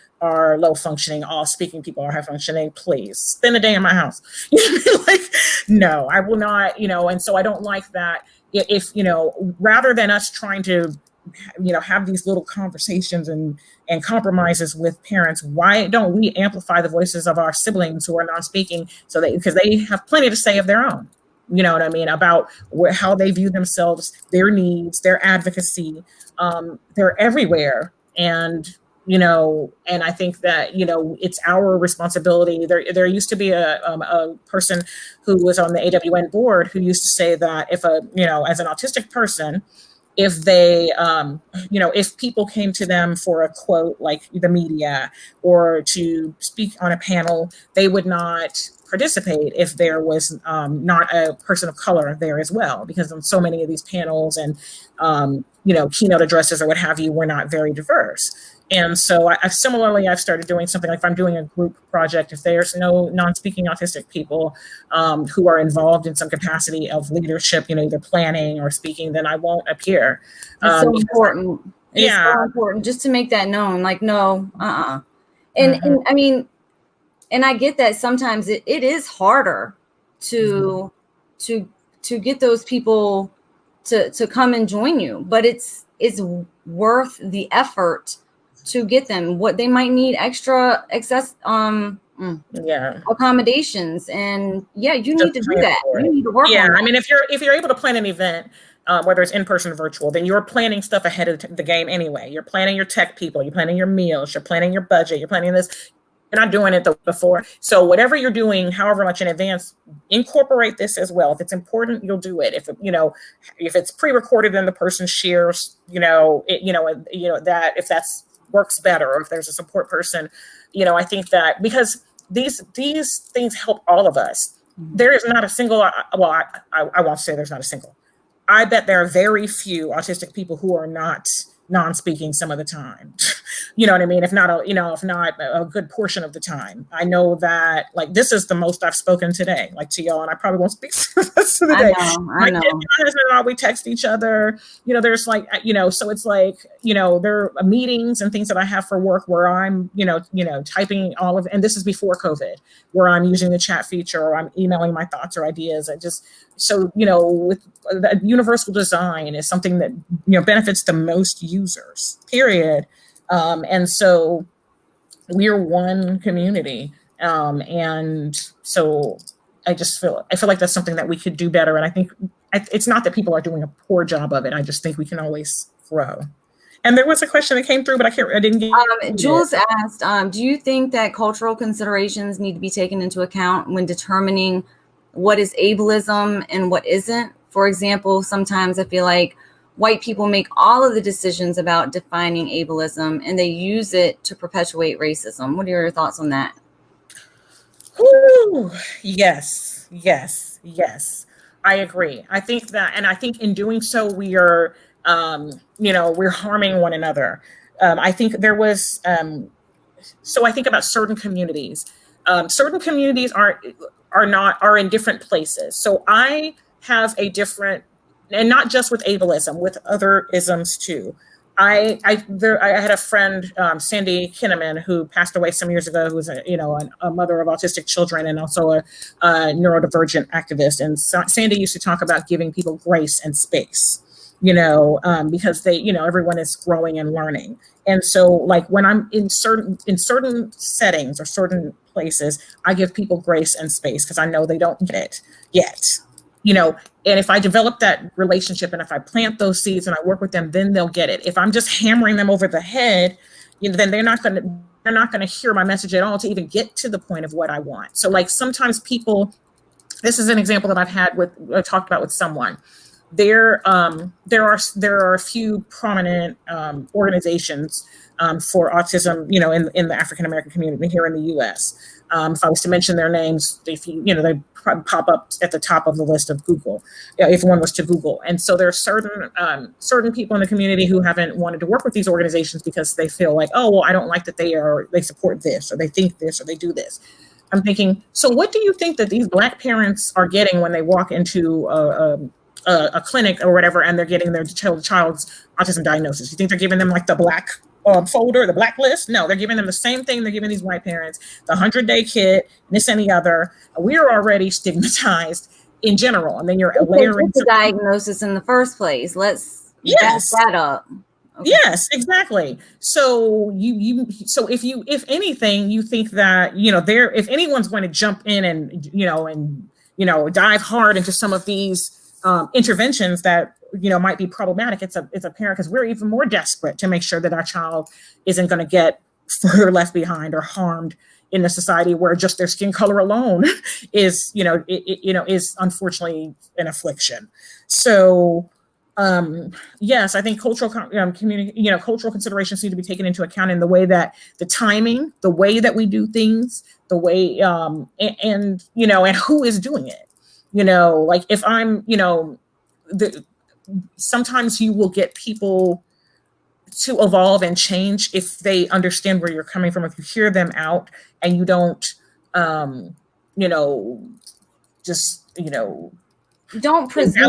low functioning, all speaking people are high functioning. Please spend a day in my house. Like, no, I will not, and so I don't like that. If, rather than us trying to, have these little conversations and compromises with parents, why don't we amplify the voices of our siblings who are non-speaking, because they have plenty to say of their own, about how they view themselves, their needs, their advocacy, they're everywhere. And, and I think that, it's our responsibility. There used to be a person who was on the AWN board who used to say that if as an autistic person, if they, if people came to them for a quote, like the media, or to speak on a panel, they would not participate if there was not a person of color there as well, because on so many of these panels and, keynote addresses or what have you, were not very diverse. And so I've started doing something like, if I'm doing a group project, if there's no non-speaking autistic people who are involved in some capacity of leadership, either planning or speaking, then I won't appear. It's so important. It's so important just to make that known, like, no, and I mean, and I get that sometimes it is harder to get those people to come and join you, but it's worth the effort to get them. What they might need accommodations, and you need to do that. You need to work on that. I mean, if you're able to plan an event, whether it's in person or virtual, then you're planning stuff ahead of the game anyway. You're planning your tech people, you're planning your meals, you're planning your budget, you're planning this. You're not doing it before. So whatever you're doing, however much in advance, incorporate this as well. If it's important, you'll do it. If it's pre-recorded, then the person shares, that if that's works better, or if there's a support person, I think that because these things help all of us. There is not a single, I won't say there's not a single. I bet there are very few autistic people who are not, non-speaking some of the time. You know what I mean? If not a good portion of the time. I know that like this is the most I've spoken today, like to y'all, and I probably won't speak for the rest of the day. I know. My husband and I, we text each other. There's like, so it's like, there are meetings and things that I have for work where I'm, typing all of, and this is before COVID, where I'm using the chat feature or I'm emailing my thoughts or ideas. So, with the universal design is something that, benefits the most users, period. And so we're one community. And so I feel like that's something that we could do better. And I think it's not that people are doing a poor job of it. I just think we can always grow. And there was a question that came through, but I didn't get Jules asked, do you think that cultural considerations need to be taken into account when determining what is ableism and what isn't? For example, sometimes I feel like white people make all of the decisions about defining ableism and they use it to perpetuate racism. What are your thoughts on that? Ooh, yes. I agree. I think that, and I think in doing so, we are, we're harming one another. I think there was, so I think about certain communities. Certain communities are in different places. So I have a different, and not just with ableism, with other isms too. I had a friend, Sandy Kinnaman, who passed away some years ago, who was a mother of autistic children and also a neurodivergent activist. And Sandy used to talk about giving people grace and space, because they, everyone is growing and learning. And so like when I'm in certain settings or certain places, I give people grace and space because I know they don't get it yet. And if I develop that relationship and if I plant those seeds and I work with them, then they'll get it. If I'm just hammering them over the head, then they're not going to hear my message at all to even get to the point of what I want. So like sometimes people, this is an example that I've talked about with someone. There are a few prominent organizations for autism, in the African American community here in the U.S. If I was to mention their names, they pop up at the top of the list of Google, if one was to Google. And so there are certain people in the community who haven't wanted to work with these organizations because they feel like, oh, well, I don't like that they support this or they think this or they do this. I'm thinking, so what do you think that these Black parents are getting when they walk into a clinic or whatever, and they're getting their child's autism diagnosis? You think they're giving them like the Black folder, the blacklist? No, they're giving them the same thing they're giving these white parents, the 100-day kit, this and the other. We're already stigmatized in general, and then you're layering the diagnosis in the first place. Let's back that up. Okay. Yes, exactly. So so if anything, you think that if anyone's going to jump in and dive hard into some of these interventions that might be problematic, it's a parent, because we're even more desperate to make sure that our child isn't going to get further left behind or harmed in a society where just their skin color alone is is unfortunately an affliction. So yes, I think cultural cultural considerations need to be taken into account in the way that the timing, the way that we do things, the way and who is doing it. Like if I'm sometimes you will get people to evolve and change if they understand where you're coming from, if you hear them out and you don't don't presume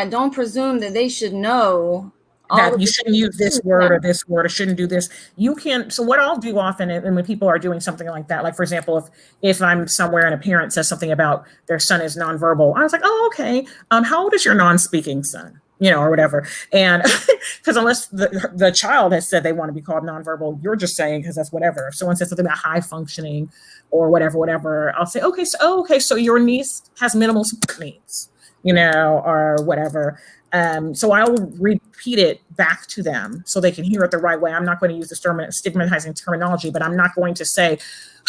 don't presume that they should know that you shouldn't use this word or shouldn't do this. You can. So what I'll do often, and when people are doing something like that, like for example, if I'm somewhere and a parent says something about their son is nonverbal, I was like, oh, okay. How old is your non-speaking son? Or whatever. And because unless the child has said they want to be called nonverbal, you're just saying because that's whatever. If someone says something about high functioning or whatever, I'll say, okay, so your niece has minimal support needs, or whatever. So I'll repeat it back to them so they can hear it the right way. I'm not going to use the stigmatizing terminology, but I'm not going to say,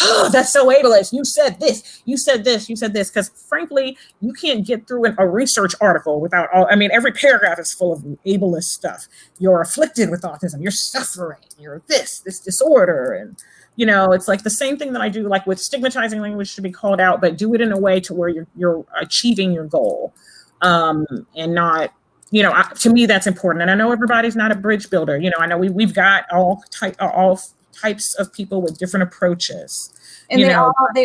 oh, that's so ableist. You said this, you said this, you said this. Because frankly, you can't get through a research article without every paragraph is full of ableist stuff. You're afflicted with autism. You're suffering. You're this disorder. And, it's like the same thing that I do, like with stigmatizing language should be called out, but do it in a way to where you're achieving your goal and not to me, that's important. And I know everybody's not a bridge builder. I know we've got all types of people with different approaches. And they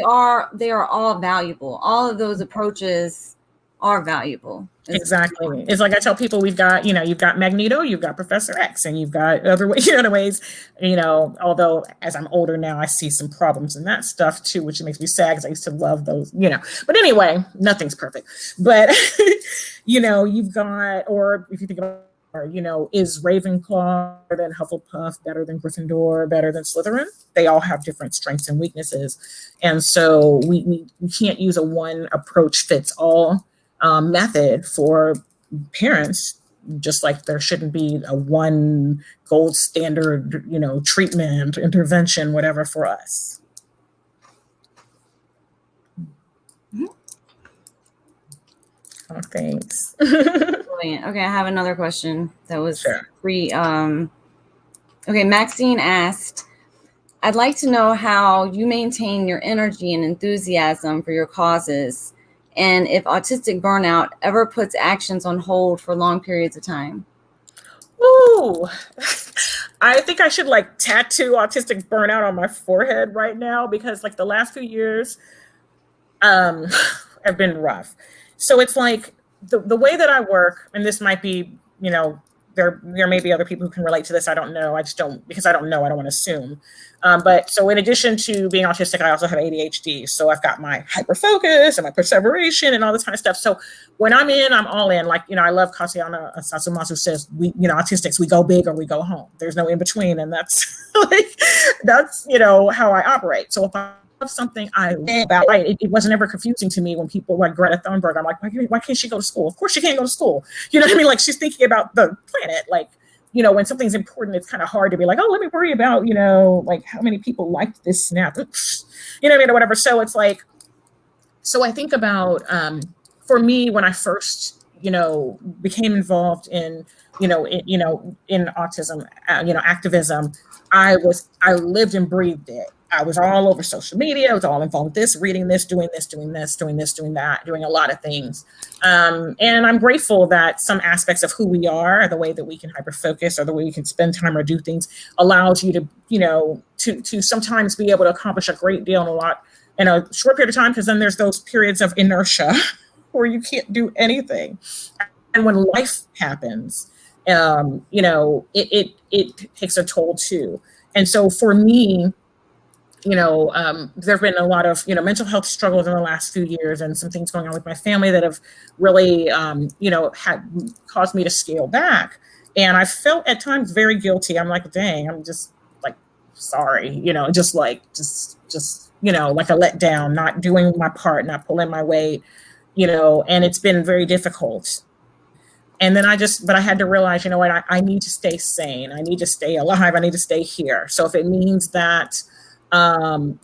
are all valuable. All of those approaches are valuable. Exactly. It's like I tell people, you've got Magneto, you've got Professor X, and you've got other ways, although as I'm older now, I see some problems in that stuff too, which makes me sad because I used to love those, but anyway, nothing's perfect. But, you've got, or if you think about, is Ravenclaw better than Hufflepuff, better than Gryffindor, better than Slytherin? They all have different strengths and weaknesses. And so we can't use a one approach fits all method for parents, just like there shouldn't be a one gold standard, treatment, intervention, whatever for us. Oh, thanks. Brilliant. Okay, I have another question that was free. Okay, Maxine asked, I'd like to know how you maintain your energy and enthusiasm for your causes, and if autistic burnout ever puts actions on hold for long periods of time. Ooh, I think I should tattoo autistic burnout on my forehead right now, because the last few years have been rough. So it's the way that I work, and this might be, there may be other people who can relate to this. I don't know. I just don't, because I don't know. I don't want to assume. But so in addition to being autistic, I also have ADHD. So I've got my hyperfocus and my perseveration and all this kind of stuff. So when I'm all in. I love Kassiana Sasumasu says, autistics, we go big or we go home. There's no in between. And that's that's, how I operate. So if I have something I love about it wasn't ever confusing to me when people like Greta Thunberg, I'm like, why can't she go to school? Of course she can't go to school. You know what I mean? She's thinking about the planet. When something's important, it's kind of hard to be oh, let me worry about, how many people liked this snap, you know what I mean, or whatever. So it's so I think about, for me, when I first, became involved in, in autism, activism, I lived and breathed it. I was all over social media. I was all involved with this, reading this, doing that, doing a lot of things. And I'm grateful that some aspects of who we are, the way that we can hyper-focus or the way we can spend time or do things, allows you to, to sometimes be able to accomplish a great deal in a short period of time, because then there's those periods of inertia where you can't do anything. And when life happens, it takes a toll too. And so for me, there have been a lot of, mental health struggles in the last few years, and some things going on with my family that have really, had caused me to scale back. And I felt at times very guilty. I'm like, dang, I'm just sorry, just like a letdown, not doing my part, not pulling my weight, and it's been very difficult. And then but I had to realize, what, I need to stay sane. I need to stay alive. I need to stay here. So if it means that, I'm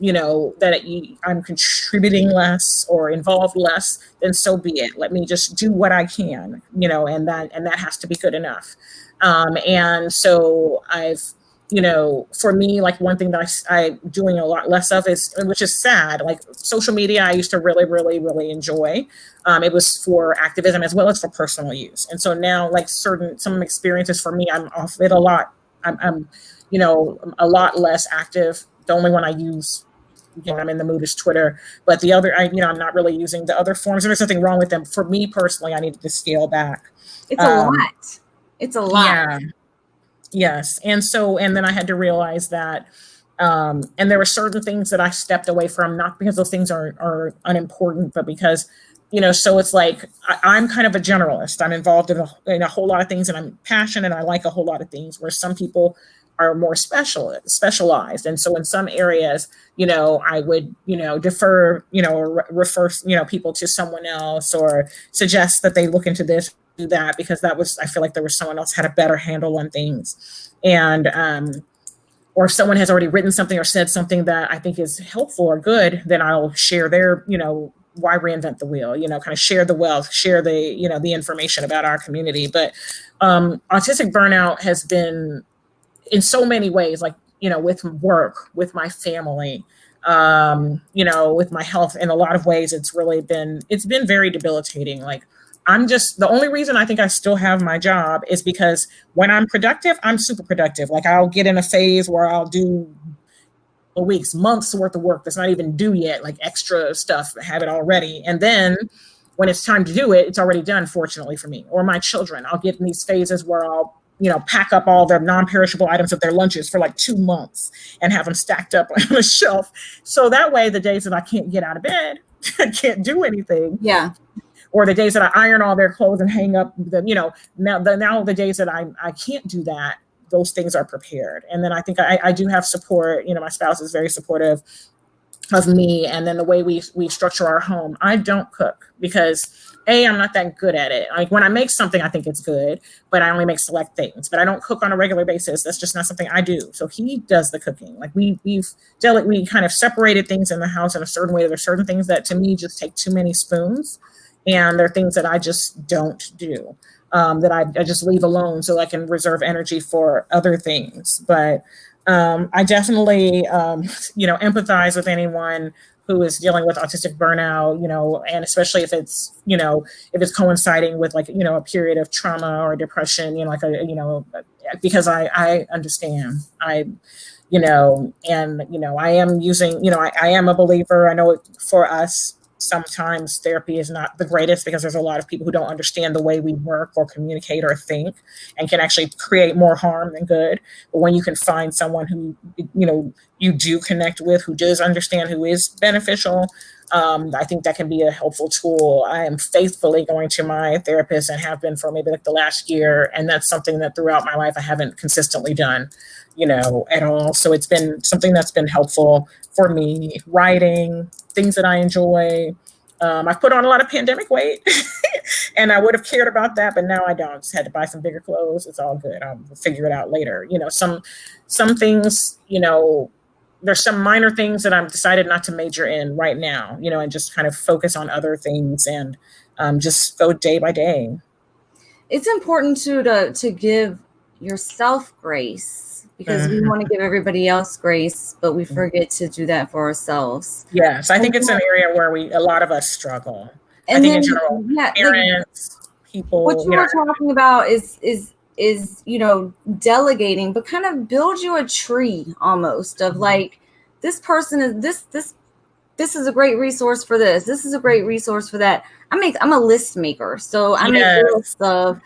contributing less or involved less, then so be it. Let me just do what I can, and that has to be good enough. And so I've, for me, one thing that I'm doing a lot less of is, which is sad, social media, I used to really, really, really enjoy. It was for activism as well as for personal use. And so now, some experiences for me, I'm off it a lot. I'm a lot less active. The only one I use, when I'm in the mood, is Twitter. But the other, I'm not really using the other forms. And there's nothing wrong with them. For me personally, I needed to scale back. It's a lot. It's a lot. Yeah. Yes. And then I had to realize that, and there were certain things that I stepped away from, not because those things are unimportant, but because, so it's I'm kind of a generalist. I'm involved in a whole lot of things, and I'm passionate, and I like a whole lot of things, where some people are more specialized. And so in some areas, I would, defer, or refer, people to someone else, or suggest that they look into this, do that, because I feel like there was someone else had a better handle on things. And, or if someone has already written something or said something that I think is helpful or good, then I'll share their, why reinvent the wheel, kind of share the wealth, share the, the information about our community. But autistic burnout has been, in so many ways, with work, with my family, with my health, in a lot of ways, it's been very debilitating. the only reason I think I still have my job is because when I'm productive, I'm super productive. Like I'll get in a phase where I'll do a week's, months worth of work that's not even due yet, like extra stuff, have it already. And then when it's time to do it, it's already done, fortunately for me. Or my children, I'll get in these phases where I'll, pack up all their non-perishable items of their lunches for like 2 months and have them stacked up on a shelf. So that way, the days that I can't get out of bed, I can't do anything. Yeah. Or the days that I iron all their clothes and hang up, now the days that I can't do that, those things are prepared. And then I think I do have support. My spouse is very supportive of me. And then the way we structure our home, I don't cook because I'm not that good at it. Like when I make something, I think it's good, but I only make select things, but I don't cook on a regular basis. That's just not something I do. So he does the cooking. Like we kind of separated things in the house in a certain way. There's certain things that to me just take too many spoons. And there are things that I just don't do, that I just leave alone so I can reserve energy for other things. But I definitely, empathize with anyone who is dealing with autistic burnout, and especially if it's, if it's coinciding with like, a period of trauma or depression, because I understand. I am using, I am a believer. I know for us, sometimes therapy is not the greatest because there's a lot of people who don't understand the way we work or communicate or think and can actually create more harm than good. But when you can find someone who, you do connect with, who does understand, who is beneficial, I think that can be a helpful tool. I am faithfully going to my therapist and have been for maybe like the last year. And that's something that throughout my life, I haven't consistently done, at all. So it's been something that's been helpful for me. Writing, things that I enjoy. I've put on a lot of pandemic weight and I would have cared about that, but now I don't. Just had to buy some bigger clothes. It's all good. I'll figure it out later. Some things, there's some minor things that I've decided not to major in right now, and just kind of focus on other things and just go day by day. It's important to give yourself grace because we want to give everybody else grace, but we forget to do that for ourselves. Yes, I think it's an area where a lot of us struggle. And I think then, in general, parents, people. What you were talking about is delegating, but kind of build you a tree almost of like, this person is this is a great resource for this. This is a great resource for that. I'm a list maker. So I make a list of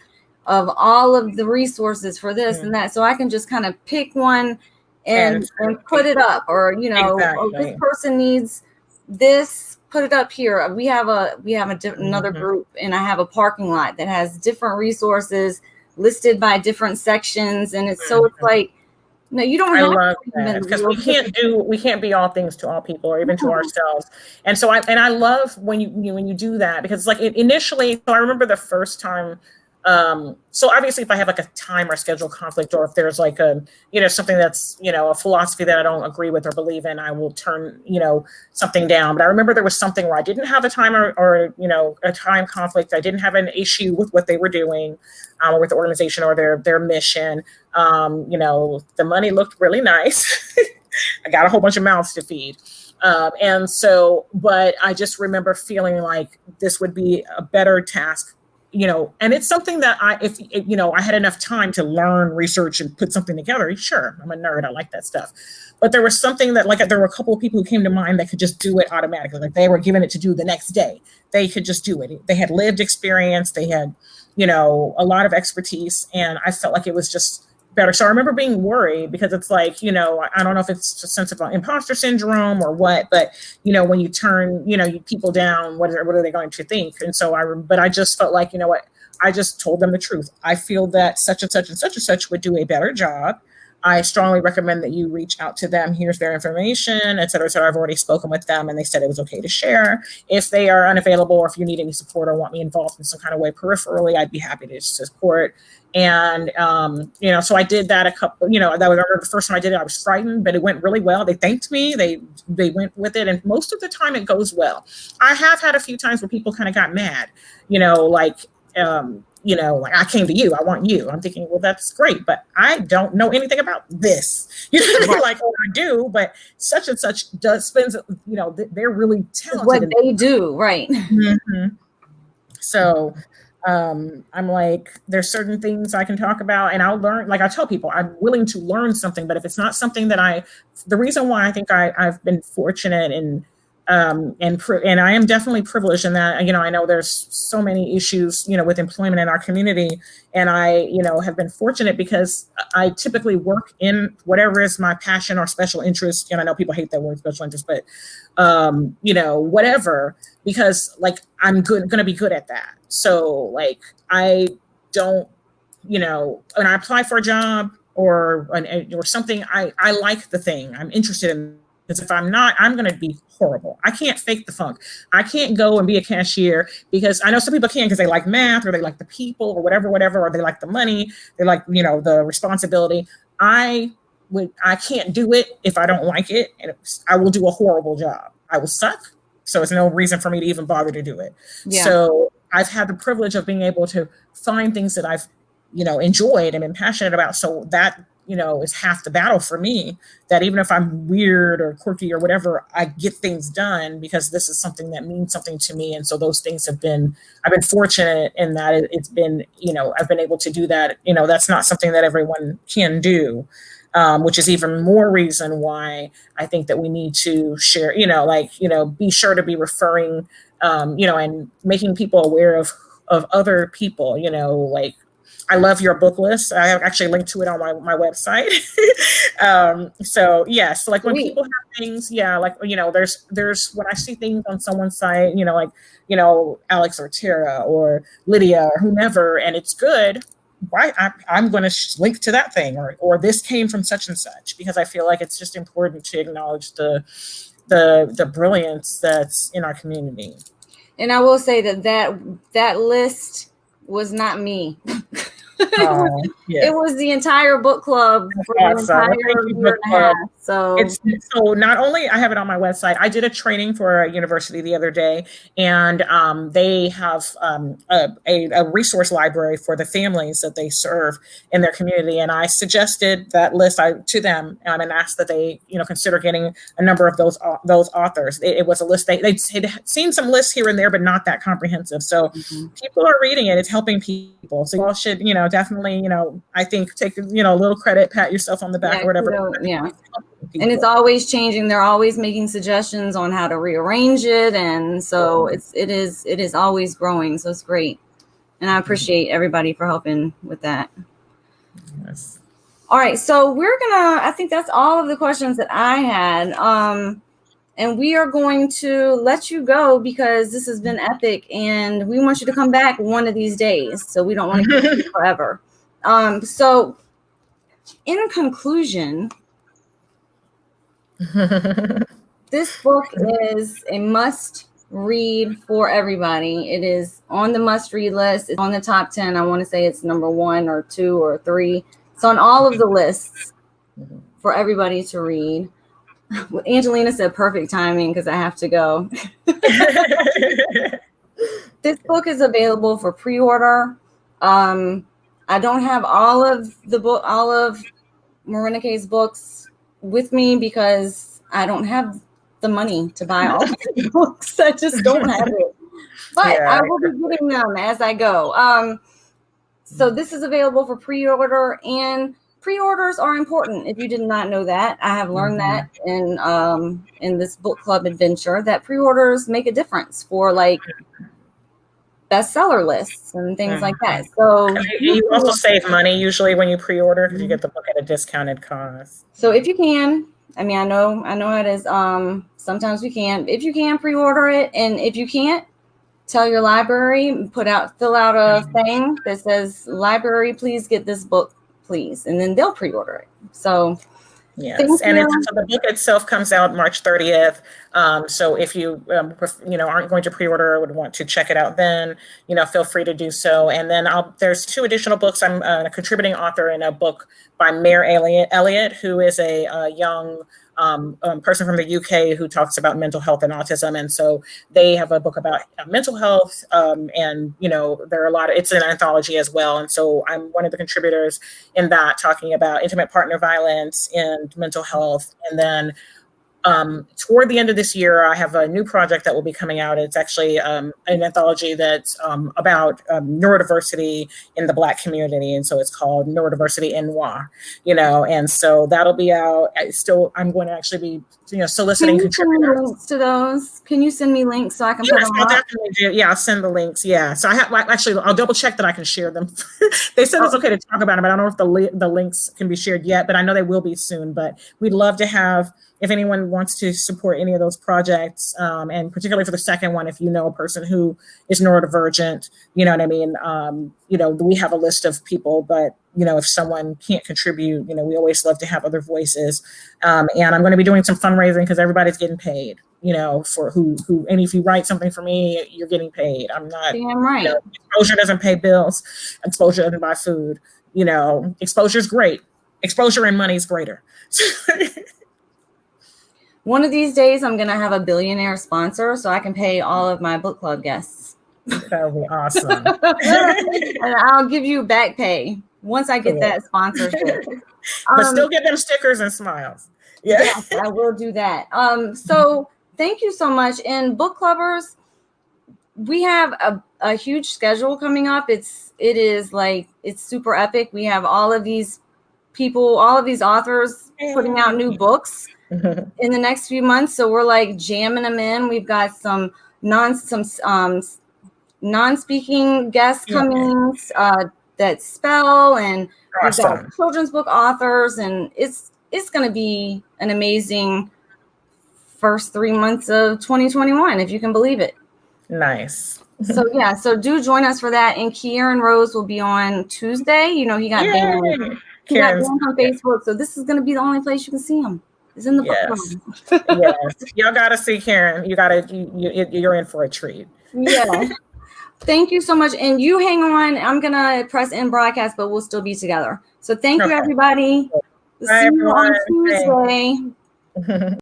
all of the resources for this and that. So I can just kind of pick one and put it up, or, oh, this person needs this, put it up here. We have another group, and I have a parking lot that has different resources listed by different sections. And it's like, no, you don't have love that because we can't be all things to all people or even to ourselves. And so I love when you do that, because it's like initially, so I remember the first time. So obviously if I have like a time or schedule conflict, or if there's like a, something that's, a philosophy that I don't agree with or believe in, I will turn, something down. But I remember there was something where I didn't have a time or a time conflict. I didn't have an issue with what they were doing, or with the organization or their mission. The money looked really nice. I got a whole bunch of mouths to feed. But I just remember feeling like this would be a better task, and it's something that if I had enough time to learn, research, and put something together, sure, I'm a nerd. I like that stuff. But there was something that, like, there were a couple of people who came to mind that could just do it automatically. Like they were given it to do the next day. They could just do it. They had lived experience. They had, a lot of expertise. And I felt like it was just better. So I remember being worried because it's like, I don't know if it's a sense of imposter syndrome or what, but, when you turn, people down, what are they going to think? And so but I just felt like, I just told them the truth. I feel that such and such and such and such would do a better job. I strongly recommend that you reach out to them. Here's their information, et cetera, et cetera. I've already spoken with them and they said it was okay to share. If they are unavailable or if you need any support or want me involved in some kind of way peripherally, I'd be happy to support. And, so I did that that was the first time I did it. I was frightened, but it went really well. They thanked me. They went with it. And most of the time it goes well. I have had a few times where people kind of got mad, like I came to you, I want you. I'm thinking, well, that's great, but I don't know anything about this. Like, oh, I do, but such and such spends, they're really talented. What they do, right. Mm-hmm. So, I'm like, there's certain things I can talk about and I'll learn, like I tell people, I'm willing to learn something, but if it's not something that the reason why I think I've been fortunate and I am definitely privileged in that, I know there's so many issues, with employment in our community. And I, have been fortunate because I typically work in whatever is my passion or special interest. And I know people hate that word special interest, but, whatever, because like, I'm going to be good at that. So like, I don't, when I apply for a job or something, I like the thing I'm interested in. Because if I'm not, I'm going to be horrible. I can't fake the funk. I can't go and be a cashier because I know some people can because they like math or they like the people or whatever, or they like the money. They like, the responsibility. I can't do it if I don't like it. And I will do a horrible job. I will suck. So there's no reason for me to even bother to do it. Yeah. So I've had the privilege of being able to find things that I've, enjoyed and been passionate about. So that, is half the battle for me, that even if I'm weird or quirky or whatever, I get things done because this is something that means something to me. And so those things I've been fortunate in that it's been, I've been able to do that. That's not something that everyone can do. Which is even more reason why I think that we need to share, be sure to be referring, and making people aware of other people, like, I love your book list. I have actually linked to it on my website. So yeah, so like when people have things, like, there's when I see things on someone's site, like, Alex or Tara or Lydia or whomever, and it's good, why I'm going to link to that thing or this came from such and such, because I feel like it's just important to acknowledge the brilliance that's in our community. And I will say that list was not me. It was the entire book club for the entire year and a half. So not only I have it on my website, I did a training for a university the other day, and they have a resource library for the families that they serve in their community. And I suggested that list to them and asked that they consider getting a number of those authors. It was a list they'd seen some lists here and there, but not that comprehensive. So people are reading it. It's helping people. So you all should definitely I think take a little credit, pat yourself on the back or whatever. And it's always changing. They're always making suggestions on how to rearrange it, and so it is always growing. So it's great, and I appreciate everybody for helping with that. Yes. All right, so I think that's all of the questions that I had. And we are going to let you go because this has been epic, and we want you to come back one of these days. So we don't want to keep you forever. So in conclusion, this book is a must read for everybody. It is on the must read list. It's on the top 10. I want to say it's number 1 or 2 or 3. It's on all of the lists for everybody to read. Angelina said perfect timing because I have to go. This book is available for pre-order. I don't have all of Morénike's books with me because I don't have the money to buy all of the books. I just don't have it. But I will be getting them as I go. So this is available for pre-order, and pre-orders are important. If you did not know that, I have learned that in this book club adventure, that pre-orders make a difference for like bestseller lists and things like that. So you also save money usually when you pre-order because you get the book at a discounted cost. So if you can, I know how it is. Sometimes we can. If you can pre-order it, and if you can't, tell your library, fill out a thing that says, "Library, please get this book, please," and then they'll pre-order it. So yes, and so the book itself comes out March 30th. So if you aren't going to pre-order or would want to check it out, then feel free to do so. And then there's 2 additional books. I'm a contributing author in a book by Mare Elliott, who is a young person from the UK who talks about mental health and autism. And so they have a book about mental health. And, there are it's an anthology as well. And so I'm one of the contributors in that, talking about intimate partner violence and mental health. And then Toward the end of this year, I have a new project that will be coming out. It's actually an anthology that's about neurodiversity in the Black community. And so it's called Neurodiversity NY, and so that'll be out. I'm going to actually be, soliciting contributors. Links to those? Can you send me links so I can put them I'll up? definitely do. Yeah, I'll send the links. Yeah. So I'll double check that I can share them. They said it's okay to talk about them, but I don't know if the links can be shared yet, but I know they will be soon. But we'd love to have, if anyone wants to support any of those projects, and particularly for the second one, if you know a person who is neurodivergent, you know what I mean? We have a list of people, but if someone can't contribute, we always love to have other voices. And I'm going to be doing some fundraising because everybody's getting paid, for who, and if you write something for me, you're getting paid. I'm not, damn right. Exposure doesn't pay bills. Exposure doesn't buy food. Exposure is great. Exposure and money is greater. One of these days, I'm going to have a billionaire sponsor so I can pay all of my book club guests. That would be awesome. And I'll give you back pay once I get that sponsorship. But still get them stickers and smiles. Yeah. Yes, I will do that. So thank you so much. And book clubbers, we have a huge schedule coming up. It's super epic. We have all of these people, all of these authors putting out new books in the next few months. So we're like jamming them in. We've got some non-speaking guests coming that spell, and we've got children's book authors, and it's going to be an amazing first 3 months of 2021, if you can believe it. Nice. So do join us for that. And Kieran Rose will be on Tuesday. He got banned. He got banned on Facebook, so this is going to be the only place you can see him. Is in the book club. Yes, y'all got to see Karen. You're in for a treat. Yeah. Thank you so much. And you hang on. I'm going to press end broadcast, but we'll still be together. So thank you, everybody. Bye, See you on Tuesday.